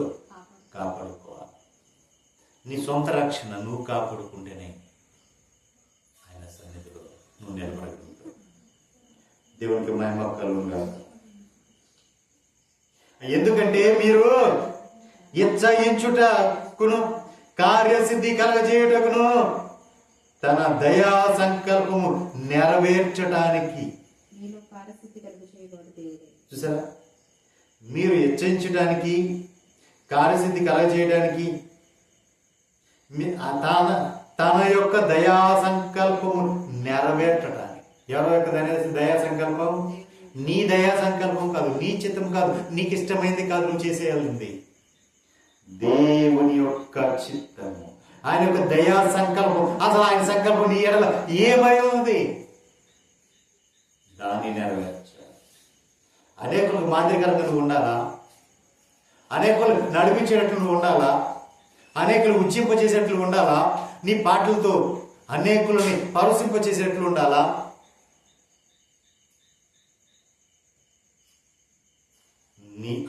కాపాడుకోవాలి. నీ సొంత రక్షణ నువ్వు కాపాడుకుంటేనే ఆయన సన్నిధిలో నువ్వు నిలబడగలుగుతావు. దేవునికి మహిమ కలుగును గాక. ఎందుకంటే మీరు ఇచ్చయించుటకును కార్యసిద్ధి కలగజేయుటకును తన దయా సంకల్పము నెరవేర్చడానికి. చూసారా, మీరు హెచ్చరించడానికి, కార్యసిద్ధి కలగజేయడానికి తన యొక్క దయా సంకల్పము నెరవేర్చడానికి. ఎవరి యొక్క దయా సంకల్పం? నీ దయా సంకల్పం కాదు, నీ చిత్తం కాదు, నీకు ఇష్టమైంది కాదు నువ్వు చేసేయాలి. దేవుని యొక్క చిత్తము, ఆయన యొక్క దయా సంకల్పం. అసలు ఆయన సంకల్పం నీ ఎడల ఏమై ఉంది దాన్ని నెరవేర్చాలి. అనేకులకు మాదిరికరంగా నువ్వు ఉండాలా, అనేకులు నడిపించేటట్లు నువ్వు ఉండాలా, అనేకులు ఉజ్జింపచేసేట్లు ఉండాలా, నీ పాటలతో అనేకులని పరవశింపచేసేట్లు ఉండాలా.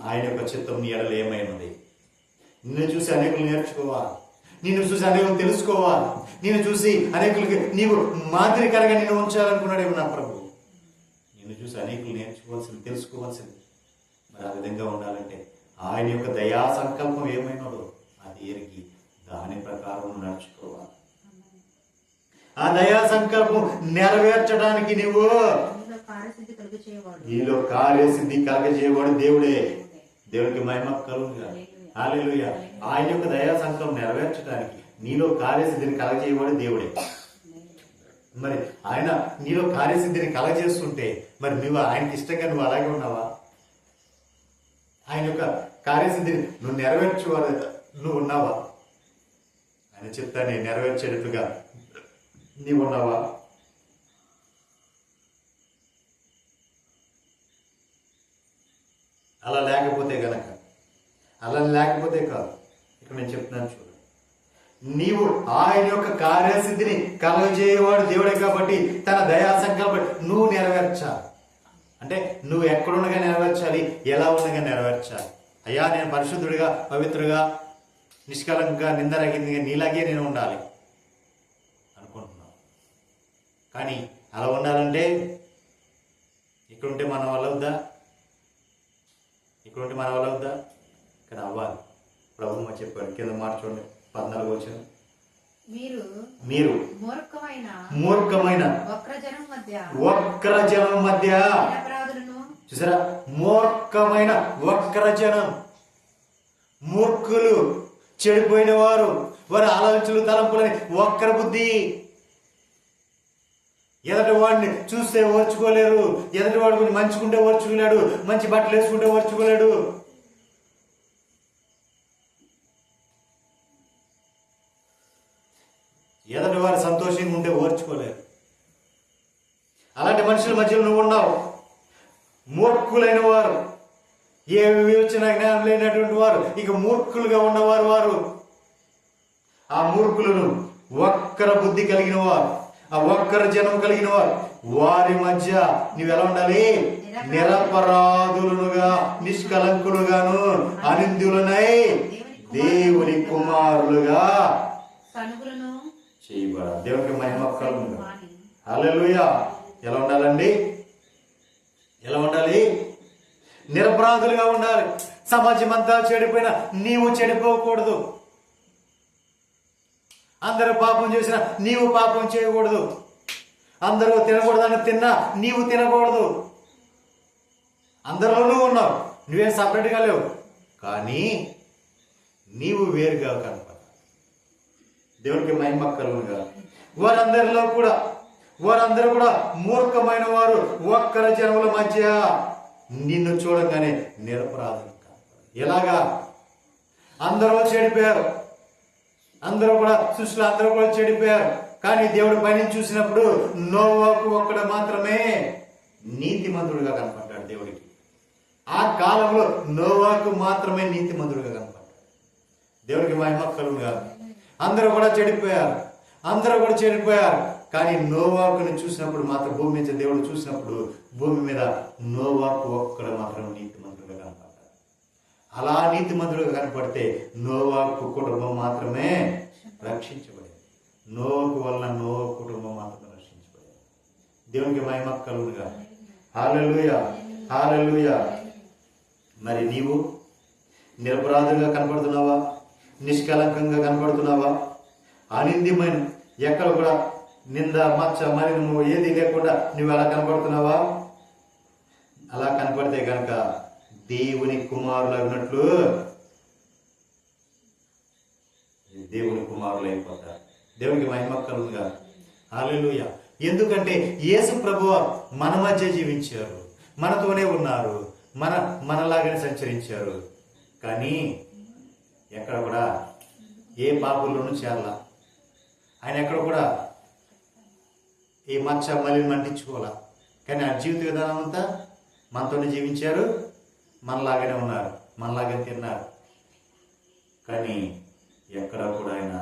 ఆయన యొక్క చిత్తం నీ ఎడల ఏమైనది? నిన్ను చూసి అనేకులు నేర్చుకోవాలి, నిన్ను చూసి అనేకులు తెలుసుకోవాలి, నిన్ను చూసి అనేకులకి నీవు మాదిరికరంగా నిన్ను ఉంచాలనుకున్నాడేమో నా ప్రభు. నిన్ను చూసి అనేకులు నేర్చుకోవాల్సింది, తెలుసుకోవాల్సింది. మరి ఆ విధంగా ఉండాలంటే ఆయన యొక్క దయా సంకల్పం ఏమైనదో అది ఎరిగి దాని ప్రకారం నడుచుకోవాలి. ఆ దయా సంకల్పం నెరవేర్చడానికి నీలో కార్యసిద్ధి కలగజేయవాడు దేవుడే. దేవుడికి మహిమ కలుగును గాక. హల్లెలూయా. ఆయన యొక్క దయా సంకల్పం నెరవేర్చడానికి నీలో కార్యసిద్ధిని కలగజేయవాడు దేవుడే. మరి ఆయన నీలో కార్యసిద్ధిని కలగజేస్తుంటే మరి నువ్వు ఆయనకి ఇష్టంగా నువ్వు అలాగే ఉన్నావా? ఆయన యొక్క కార్యసిద్ధిని నువ్వు నెరవేర్చేవాడు నువ్వు ఉన్నావా? ఆయన చిత్తాన్ని నెరవేర్చేటట్టుగా నీవు ఉన్నావా? అలా లేకపోతే కాదు. ఇక్కడ నేను చెప్తున్నాను చూడు, నీవు ఆయన యొక్క కార్యసిద్ధిని కలగజేయవాడు దేవుడే కాబట్టి తన దయా సంకల్పం నువ్వు నెరవేర్చాలి. అంటే నువ్వు ఎక్కడుండగా నెరవేర్చాలి, ఎలా ఉండగా నెరవేర్చాలి. అయ్యా నేను పరిశుద్ధుడిగా, పవిత్రుగా, నిష్కలంగా, నిందరహితంగా నీలాగే నేను ఉండాలి అనుకుంటున్నావు. కానీ అలా ఉండాలంటే ఇక్కడుంటే మన వల్ల అవుద్దా? ఇక్కడ అవ్వాలి. ప్రభు చెప్పాడు, కింద మాట చూడండి, 14 వచ్చిన మీరు మూర్ఖమైన వక్రజనం మధ్య చూసారా, మూర్ఖమైన వక్రజనం, మూర్ఖులు, చెడిపోయిన వారు, వారి ఆలోచనలు తలంపులని ఒక్కర బుద్ధి. ఎదటి వాడిని చూస్తే ఓర్చుకోలేరు, ఎదటి వాడు కొంచెం మంచుకుంటే ఓర్చుకోలేడు, మంచి బట్టలు వేసుకుంటే ఓర్చుకోలేడు. ఎదటి వారు సంతోషంగా ఉంటే ఓర్చుకోలేరు. అలాంటి మనుషుల మధ్యలో నువ్వు ఉన్నావు. మూర్ఖులైన వారు, ఏ వివేచన జ్ఞానం లేనటువంటి వారు, ఇక మూర్ఖులుగా ఉన్నవారు వారు. ఆ మూర్ఖులను వక్ర బుద్ధి కలిగిన వారు, ఆ వక్ర జనం కలిగిన వారు, వారి మధ్య నువ్వు ఎలా ఉండాలి? నిరపరాధులుగా, నిష్కలంకులుగాను, అనింద్యులనై దేవుని కుమారులుగా చేయబడాలి. దేవునికి మహిమ కలుగును. హల్లెలూయా. ఎలా ఉండాలండి? ఎలా ఉండాలి? నిరపరాధులుగా ఉండాలి. సమాజం అంతా చెడిపోయినా నీవు చెడిపోకూడదు. అందరూ పాపం చేసినా నీవు పాపం చేయకూడదు. అందరూ తినకూడదని తిన్నా నీవు తినకూడదు. అందరిలోనూ ఉన్నావు, నువ్వేం సపరేట్గా లేవు, కానీ నీవు వేరుగా కనపడ. దేవునికి మహిమ కలుగునుగా. వారందరూ కూడా మూర్ఖమైన వారు, ఒక్కర జనముల మధ్య నిన్ను చూడగానే నిరపరాధులు. ఎలాగా? అందరూ చెడిపోయారు, అందరూ కూడా సృష్టిలో అందరూ కూడా చెడిపోయారు. కానీ దేవుడు పైన చూసినప్పుడు నోవాకు ఒక్కడు మాత్రమే నీతిమంతుడుగా కనపడ్డాడు దేవుడికి. ఆ కాలంలో నోవాకు మాత్రమే నీతిమంతుడుగా కనపడ్డాడు. దేవుడికి మహిమ కలుగునుగా. అందరూ కూడా చెడిపోయారు, కానీ నోవాకుని చూసినప్పుడు మాత్రం, భూమి మీద దేవుడు చూసినప్పుడు భూమి మీద నోవాకు ఒక్కడు మాత్రం నీతిమంతుడుగా కనపడ్డాడు. అలా నీతిమంతుడుగా కనపడితే నోవాకు కుటుంబం మాత్రమే రక్షించబడింది. నోవాకు వలన నోవాకు కుటుంబం మాత్రమే రక్షించబడింది. దేవునికి మహిమ కలుగునుగా. హల్లెలూయా, హల్లెలూయా. మరి నీవు నిరపరాధులుగా కనపడుతున్నావా? నిష్కలంకంగా కనపడుతున్నావా? అనింద్యమైన, ఎక్కడ కూడా నింద మచ్చ మలినము ఏది లేకుండా నువ్వు అలా కనపడుతున్నావా? అలా కనపడితే కనుక దేవుని కుమారులు అన్నట్లు దేవుని కుమారులు అయిపోతారు. దేవునికి మహిమ కలుగునుగా. హల్లెలూయా. ఎందుకంటే యేసు ప్రభువు మన మధ్య జీవించారు, మనతోనే ఉన్నారు, మనలాగానే సంచరించారు. కానీ ఎక్కడ కూడా ఏ పాపుల్లోనూ చేరలా. ఆయన ఎక్కడ కూడా ఈ మచ్చ మలిని అంటించుకోవాలా. కానీ ఆ జీవిత విధానం అంతా మనతోనే జీవించారు, మనలాగానే ఉన్నారు, మనలాగానే తిన్నారు. కానీ ఎక్కడ కూడా ఆయన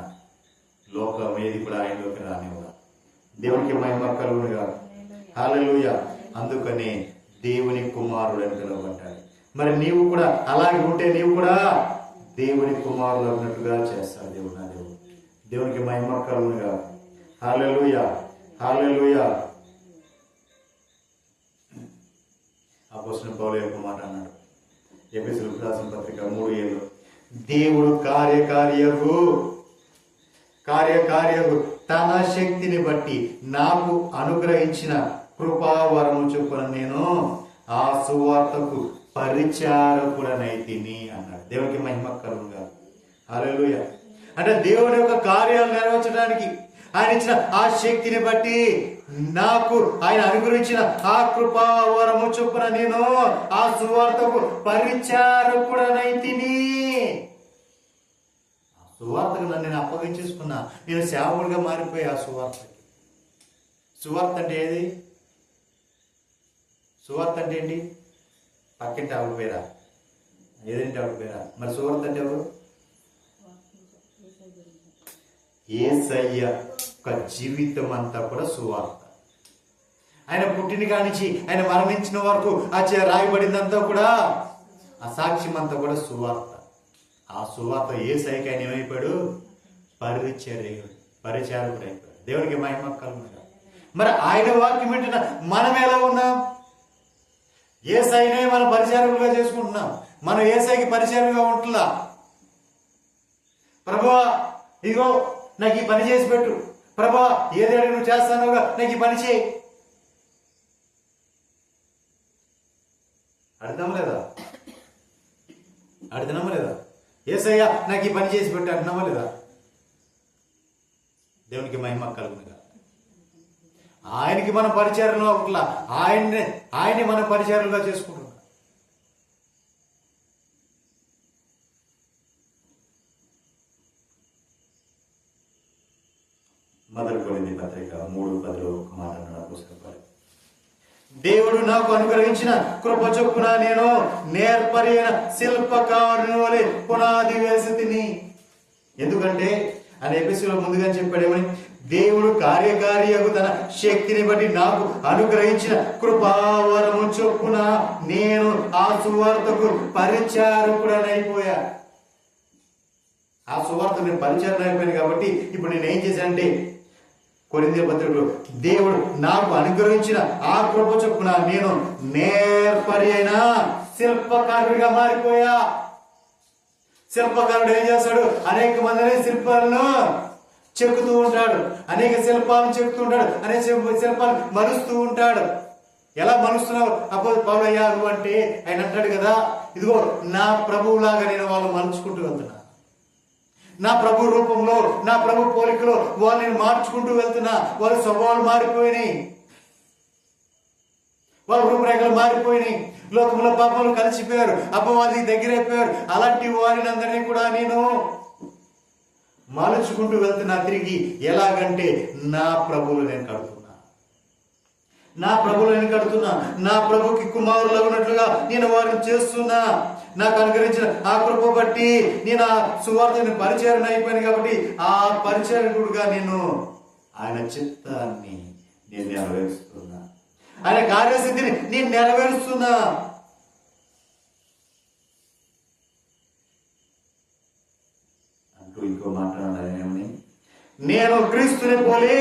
లోకం ఏది కూడా ఆయనలోకి రానివ్వాలి. దేవునికి మహిమ కలుగునుగా. హల్లెలూయా. అందుకని దేవుని కుమారుడు అని పిలువబడ్డాడు. మరి నీవు కూడా అలాగే ఉంటే నీవు కూడా దేవుని కుమారులు అన్నట్టుగా చేస్తాడు దేవుడు. నా దేవుడు. దేవునికి మహిమ కలుగునుగా. హల్లెలూయా, హల్లెలూయా. అపోస్తలుడైన పౌలు యొక్క మాట అన్నాడు ఎఫెసీయులకు రాసిన పత్రిక 3:7, దేవుడు కార్యకార్యకు తన శక్తిని బట్టి నాకు అనుగ్రహించిన కృపావరము చొప్పున నేను ఆ సువార్తకు పరిచారకుడనైతిని అన్నాడు. దేవునికి మహిమ కలుగునుగా. హల్లెలూయా. అంటే దేవుని యొక్క కార్యాలు నెరవేర్చడానికి ఆయన ఇచ్చిన ఆ శక్తిని బట్టి నాకు ఆయన అనుగ్రహించిన ఆ కృపావరము చొప్పున నేను ఆ సువార్తకు పరిచారకుడనైతిని. ఆ సువార్తకు నన్ను నేను అప్పగించేసుకున్నా, నేను సేవకుడిగా మారిపోయి ఆ సువార్తకి. సువార్త అంటే ఏది? సువార్త అంటే ఏంటి? పక్కింటి ఆవిడ పేరా? ఏదేంటి ఆవిడ పేరా? మరి సువార్త అంటే ఎవరు? యేసయ్య యొక్క జీవితం అంతా కూడా సువార్త. ఆయన పుట్టిన కానించి ఆయన మరణించిన వరకు ఆ రాయబడిందంతా కూడా ఆ సాక్ష్యం అంతా కూడా సువార్త. ఆ సువార్త యేసయ్యకి ఆయన ఏమైపోయాడు? పరిచారకుడు అయిపోయాడు. దేవునికి మహిమ కలుగునుగా. మరి ఆయన వాక్యం వింటున్న మనం ఎలా ఉన్నాం? యేసయ్యనే మనం పరిచారకులుగా చేసుకుంటున్నాం. మనం యేసయ్యకి పరిచారకులుగా ఉంటున్నా. ప్రభువా ఇదిగో నాకు ఈ పని చేసి పెట్టు, ప్రభువా ఏది అడిగి నువ్వు చేస్తానుగా నాకు ఈ పని చేయి. అడుగుదాం లేదా? యేసయ్య నాకు ఈ పని చేసి పెట్టి అంటున్నావా లేదా? దేవునికి మహిమ కలుగునుగా. ఆయనకి మన పరిచర్లో ఒకట్లా ఆయన్ని మన పరిచర్లుగా చేసుకుంటున్నాం. మొదటి కొరింథీ పత్రిక 3:10 ఒక మాట పుస్తకం, దేవుడు నాకు అనుగ్రహించిన కృప చొప్పున నేను నేర్పరైన శిల్పకారుని వలె పునాది వేసి తిని. ఎందుకంటే ఆయన ఎపిసోడ్లో ముందుగా చెప్పాడేమని, దేవుడు కార్యకారియకు తన శక్తిని బట్టి నాకు అనుగ్రహించిన కృపావరము చొప్పున నేను ఆ సువార్తకు పరిచారకుడనైపోయా. ఆ సువార్త నేను పరిచారణ అయిపోయాను కాబట్టి ఇప్పుడు నేను ఏం చేశానంటే, కొరింథీ పత్రికలో దేవుడు నాకు అనుగ్రహించిన ఆ కృప చొప్పున నేను నేర్పరి అయిన శిల్పకారుడిగా మారిపోయా. శిల్పకారుడు ఏం చేస్తాడు? అనేక మందిని శిల్పాలను చెక్కుతూ ఉంటాడు, అనేక శిల్పాలను చెక్కుతూ ఉంటాడు, అనేక శిల్పాలు మలుస్తూ ఉంటాడు. ఎలా మలుస్తున్నావు పౌలయ్య నువ్వు అంటే ఆయన అంటాడు కదా, ఇదిగో నా ప్రభువులాగా నేను వాళ్ళు మలుచుకుంటూ వెళ్తున్నా, నా ప్రభు రూపంలో నా ప్రభు పోలికలో వాళ్ళు నేను మార్చుకుంటూ వెళ్తున్నా. వాళ్ళ స్వభావాలు మారిపోయినాయి, వాళ్ళ రూపురేఖలు మారిపోయినాయి, లోకంలో పాపంలో కలిసిపోయారు, అపవాది దగ్గరైపోయారు. అలాంటి వారిని అందరినీ కూడా నేను మలుచుకుంటూ వెళ్తున్నా తిరిగి. ఎలాగంటే నా ప్రభువులు నేను కడుతున్నా, నా ప్రభువులు నేను కడుతున్నా, నా ప్రభుకి కుమారులు అవునట్లుగా నేను వారిని చేస్తున్నా. నాకు అనుగ్రహించిన ఆ కృప బట్టి నేను ఆ సువార్తని పరిచయం అయిపోయాను కాబట్టి ఆ పరిచయకుడుగా నేను ఆయన చిత్తాన్ని నేను నెరవేరుస్తున్నా, ఆయన కార్యసిద్ధిని నేను నెరవేరుస్తున్నా. అంటూ ఇంకో మాట్లాడాలని, నేను క్రీస్తుని పోలి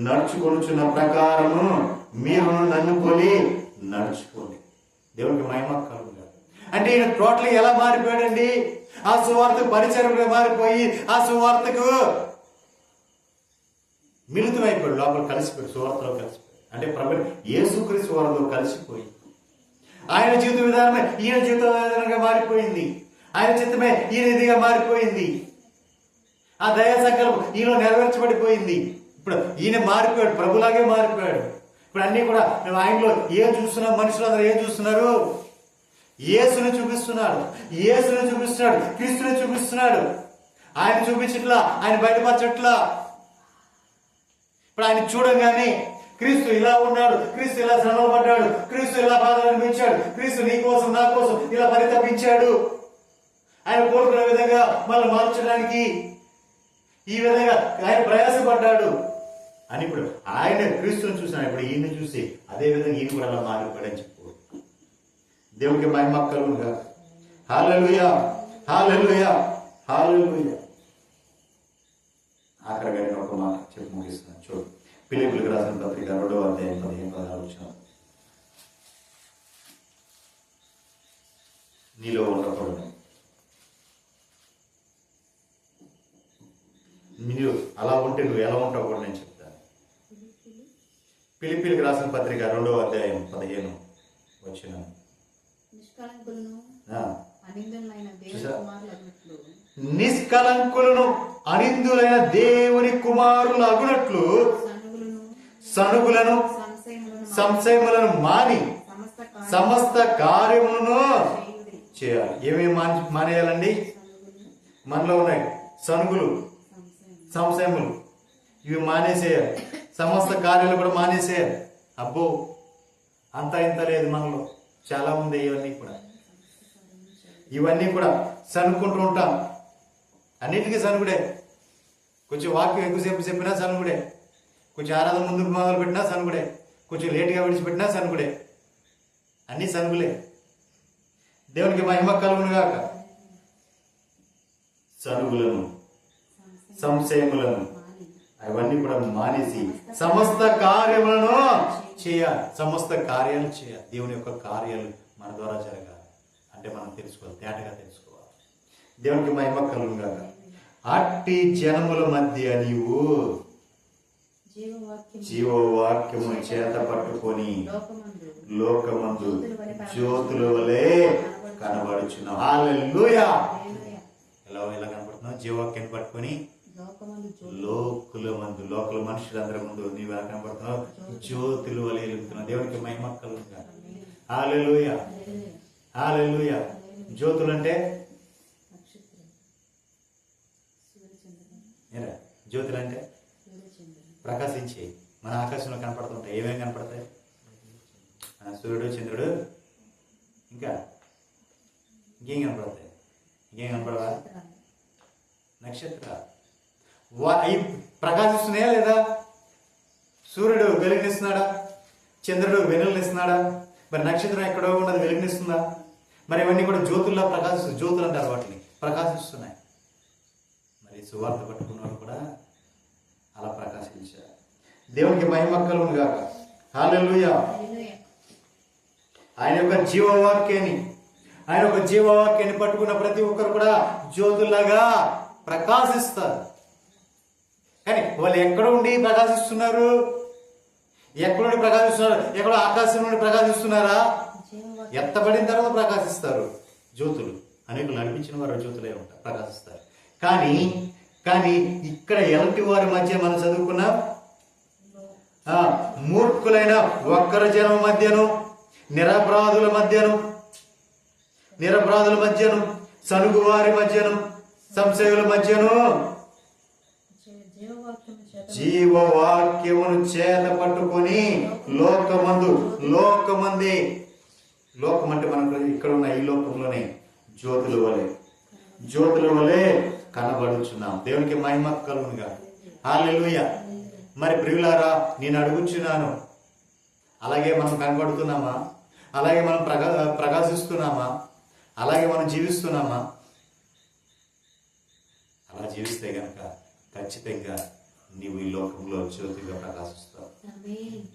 నడుచుకొనుచున్న ప్రకారము మీరు నన్ను పోలి నడుచుకోండి. దేవునికి మహిమ కలుగును. అంటే ఈయన టోటల్ ఎలా మారిపోయాడండి? ఆ సువార్తకు పరిచర్యగా మారిపోయి ఆ సువార్తకు మిళితమైపోయాడు, లోపల కలిసిపోయాడు, సువార్తలో కలిసిపోయాడు. అంటే ప్రభు యేసుక్రీస్తు సువార్తలో కలిసిపోయి ఆయన జీవిత విధానమే ఈయన జీవిత విధానంగా మారిపోయింది, ఆయన చిత్తమే ఈయన ఇదిగా మారిపోయింది, ఆ దయా సంకల్పం ఈయన నెరవేర్చబడిపోయింది. ఇప్పుడు ఈయన మారిపోయాడు, ప్రభులాగే మారిపోయాడు. ఇప్పుడు అన్ని కూడా మేము ఆయనలో ఏం చూస్తున్నాం? మనుషులు అందరూ ఏం చూస్తున్నారు? యేసుని చూపిస్తున్నాడు, యేసుని చూపిస్తున్నాడు, క్రీస్తుని చూపిస్తున్నాడు. ఆయన చూపించట్లా, ఆయన బయటపరచట్లా. ఇప్పుడు ఆయన చూడగానే క్రీస్తు ఇలా ఉన్నాడు, క్రీస్తు ఇలా శ్రమలు పడ్డాడు, క్రీస్తు ఇలా బాధలు అనిపించాడు, క్రీస్తు నీ కోసం నా కోసం ఇలా పరితపించాడు, ఆయన కోరుకున్న విధంగా మనల్ని మార్చడానికి ఈ విధంగా ఆయన ప్రయాసపడ్డాడు అని ఇప్పుడు ఆయన క్రీస్తుని చూసినాడు. ఇప్పుడు ఈయన చూసి అదే విధంగా ఈయన కూడా అలా మారిపోయాడని చెప్పు. దేవునికి మహిమ కలుగునుగా. హల్లెలూయా, హల్లెలూయా, హల్లెలూయా. ఆఖరిగా నేను ఒక మాట చెప్పి ముగిస్తున్నాను. చూడు, ఫిలిప్పీయులకు రాసిన పత్రిక 2:15-16 నీలో ఉండకూడదు, మీరు అలా ఉంటే నువ్వు ఎలా ఉంటావు కూడా నేను చెప్తాను. ఫిలిప్పీయులకు రాసిన పత్రిక 2:15 నిష్కలంకులను అనిందులైన దేవుని కుమారులు అగునట్లు సనుగులను సంశయములను మాని సమస్త కార్యములను చేయాలి. ఏమేమి మానేయాలండి? మనలో ఉన్నాయి సనుగులు, సంశయములు, ఇవి మానేసేయాలి. సమస్త కార్యాలు కూడా మానేసేయాలి. అబ్బో అంతా ఇంత లేదు మనలో, చాలా ఉంది. ఇవన్నీ కూడా సనుక్కుంటూ ఉంటాం. అన్నిటికీ సనుగుడే. కొంచెం వాక్యం ఎక్కువసేపు చెప్పినా సనుగుడే, కొంచెం ఆరాధన ముందుకు మొదలు పెట్టినా సనుగుడే, కొంచెం లేటుగా విడిచిపెట్టినా సనుగుడే. అన్నీ సనుగులే. దేవునికి మహిమ కలుగునుగాక. సనుగులను సంశయములను అవన్నీ కూడా మానేసి సమస్త కార్యములను చేయాలి. సమస్త కార్యాలు చేయాలి. దేవుని యొక్క కార్యాలు మన ద్వారా జరగాలి. అంటే మనం తెలుసుకోవాలి, తేటగా తెలుసుకోవాలి. దేవునికి మహిమ కలుగునుగాక. అట్టి జనముల మధ్య నీవు జీవవాక్యము చేత పట్టుకొని లోకమందు జ్యోతుల వలె కనబడుచున్నావు. హల్లెలూయా. జీవవాక్యాన్ని పట్టుకొని లోకల మనుషులందరి ముందు నీవు ఎలా కనపడుతున్నావు? జ్యోతులు వలె వెలుగుతున్నావు. దేవునికి మహిమ కలుగుగా. హల్లెలూయా, హల్లెలూయా. జ్యోతులు అంటే జ్యోతులు అంటే ప్రకాశించి మన ఆకాశంలో కనపడుతుంటాయి. ఏమేమి కనపడతాయి? సూర్యుడు, చంద్రుడు, ఇంకేం కనపడతాయి? ఇంకేం కనపడవా? నక్షత్రాలు అవి ప్రకాశిస్తున్నాయా లేదా? సూర్యుడు వెలుగునిస్తున్నాడా? చంద్రుడు వెలుగునిస్తున్నాడా? మరి నక్షత్రం ఎక్కడో ఉన్నది వెలుగునిస్తుందా? మరి ఇవన్నీ కూడా జ్యోతుల్లా జ్యోతులు అంటారు, వాటిని ప్రకాశిస్తున్నాయి. మరి సువార్త పట్టుకున్నవాడు కూడా అలా ప్రకాశించారు. దేవునికి మహిమ కలుగును గాక. హల్లెలూయా. ఆయన యొక్క జీవవాక్యాన్ని పట్టుకున్న ప్రతి ఒక్కరు కూడా జ్యోతుల్లాగా ప్రకాశిస్తారు. కానీ వాళ్ళు ఎక్కడ ఉండి ప్రకాశిస్తున్నారు? ఎక్కడో ఆకాశం నుండి ప్రకాశిస్తున్నారా? ఎత్తబడిన తర్వాత ప్రకాశిస్తారు జ్యోతులు. అనేకులు నడిపించిన వారు జ్యోతులే ఉంటారు, ప్రకాశిస్తారు. కానీ ఇక్కడ ఎలాంటి వారి మధ్య మనం చదువుకున్నాం? మూర్ఖులైన ఒక్కర జనం మధ్యను, నిరపరాధుల మధ్యను, సనుగు వారి మధ్యను, సంశయుల మధ్యను జీవవాక్యమును చేత పట్టుకొని లోకం అంటే మనకు ఇక్కడ ఉన్న ఈ లోకంలోనే జ్యోతుల వలె కనబడుచున్నాం. దేవునికి మహిమ కలుగునుగా. హల్లెలూయా. మరి ప్రియులారా, నేను అడుగుచున్నాను, అలాగే మనం కనబడుతున్నామా? అలాగే మనం ప్రకాశిస్తున్నామా? అలాగే మనం జీవిస్తున్నామా? అలా జీవిస్తే గనక ఖచ్చితంగా నీవు ఈ లోకంలో జ్యోతిగా ప్రకాశిస్తావు.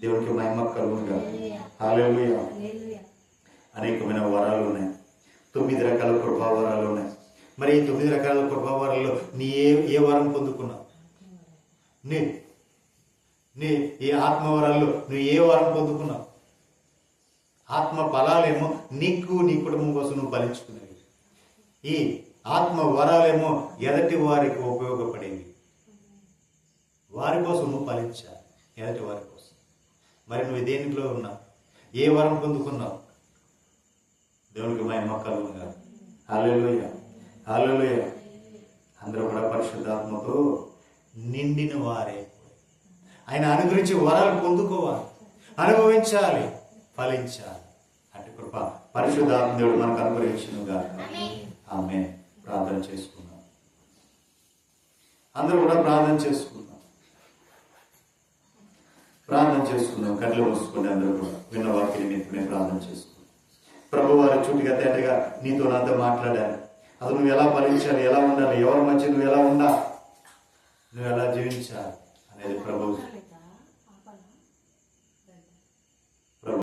దేవునికి మహిమ కలుగునుగా. హల్లెలూయా. అనేకమైన వరాలు ఉన్నాయి, 9 రకాల కృపావరాలు ఉన్నాయి. మరి ఈ 9 రకాల కృపావరాల్లో నీ ఏ వరం పొందుకున్నావు? నీ ఈ ఆత్మవరాల్లో నువ్వు ఏ వరం పొందుకున్నావు? ఆత్మ ఫలాలేమో నీకు, నీ కుటుంబం కోసం నువ్వు ఫలించుకునేవి. ఈ ఆత్మ వరాలేమో ఎదటి వారికి ఉపయోగపడేవి. వారి కోసం నువ్వు ఫలించాలి, ఎదటి వారి కోసం. మరి నువ్వు దేనిలో ఉన్నావు? ఏ వరం పొందుకున్నావు? దేవునికి మహిమ కలుగునుగా. హల్లెలూయా, హల్లెలూయా. అందరూ కూడా పరిశుద్ధాత్మతో నిండిన వారే. ఆయన అనుగ్రహించి వరాలు పొందుకోవాలి, అనుభవించాలి, ఫలించాలి. అటు కృప పరిశుద్ధాత్మ దేవుడు మనకు అనుగ్రహించునుగా. ఆమేన్. ప్రార్థన చేసుకుందాం. అందరూ కూడా ప్రార్థన చేసుకుందాం. కళ్ళు మూసుకుని అందరూ కూడా విన్న వాక్యం నిమిత్తమే ప్రార్థన చేసుకుందాం. ప్రభు వారి చుట్టుగా తేటగా నీతో నాతో మాట్లాడాలి. అసలు నువ్వు ఎలా ఫలించాలి, ఎలా ఉండాలి, ఎవరి మధ్య నువ్వు ఎలా ఉండాలి, నువ్వు ఎలా జీవించాలి అనేది ప్రభు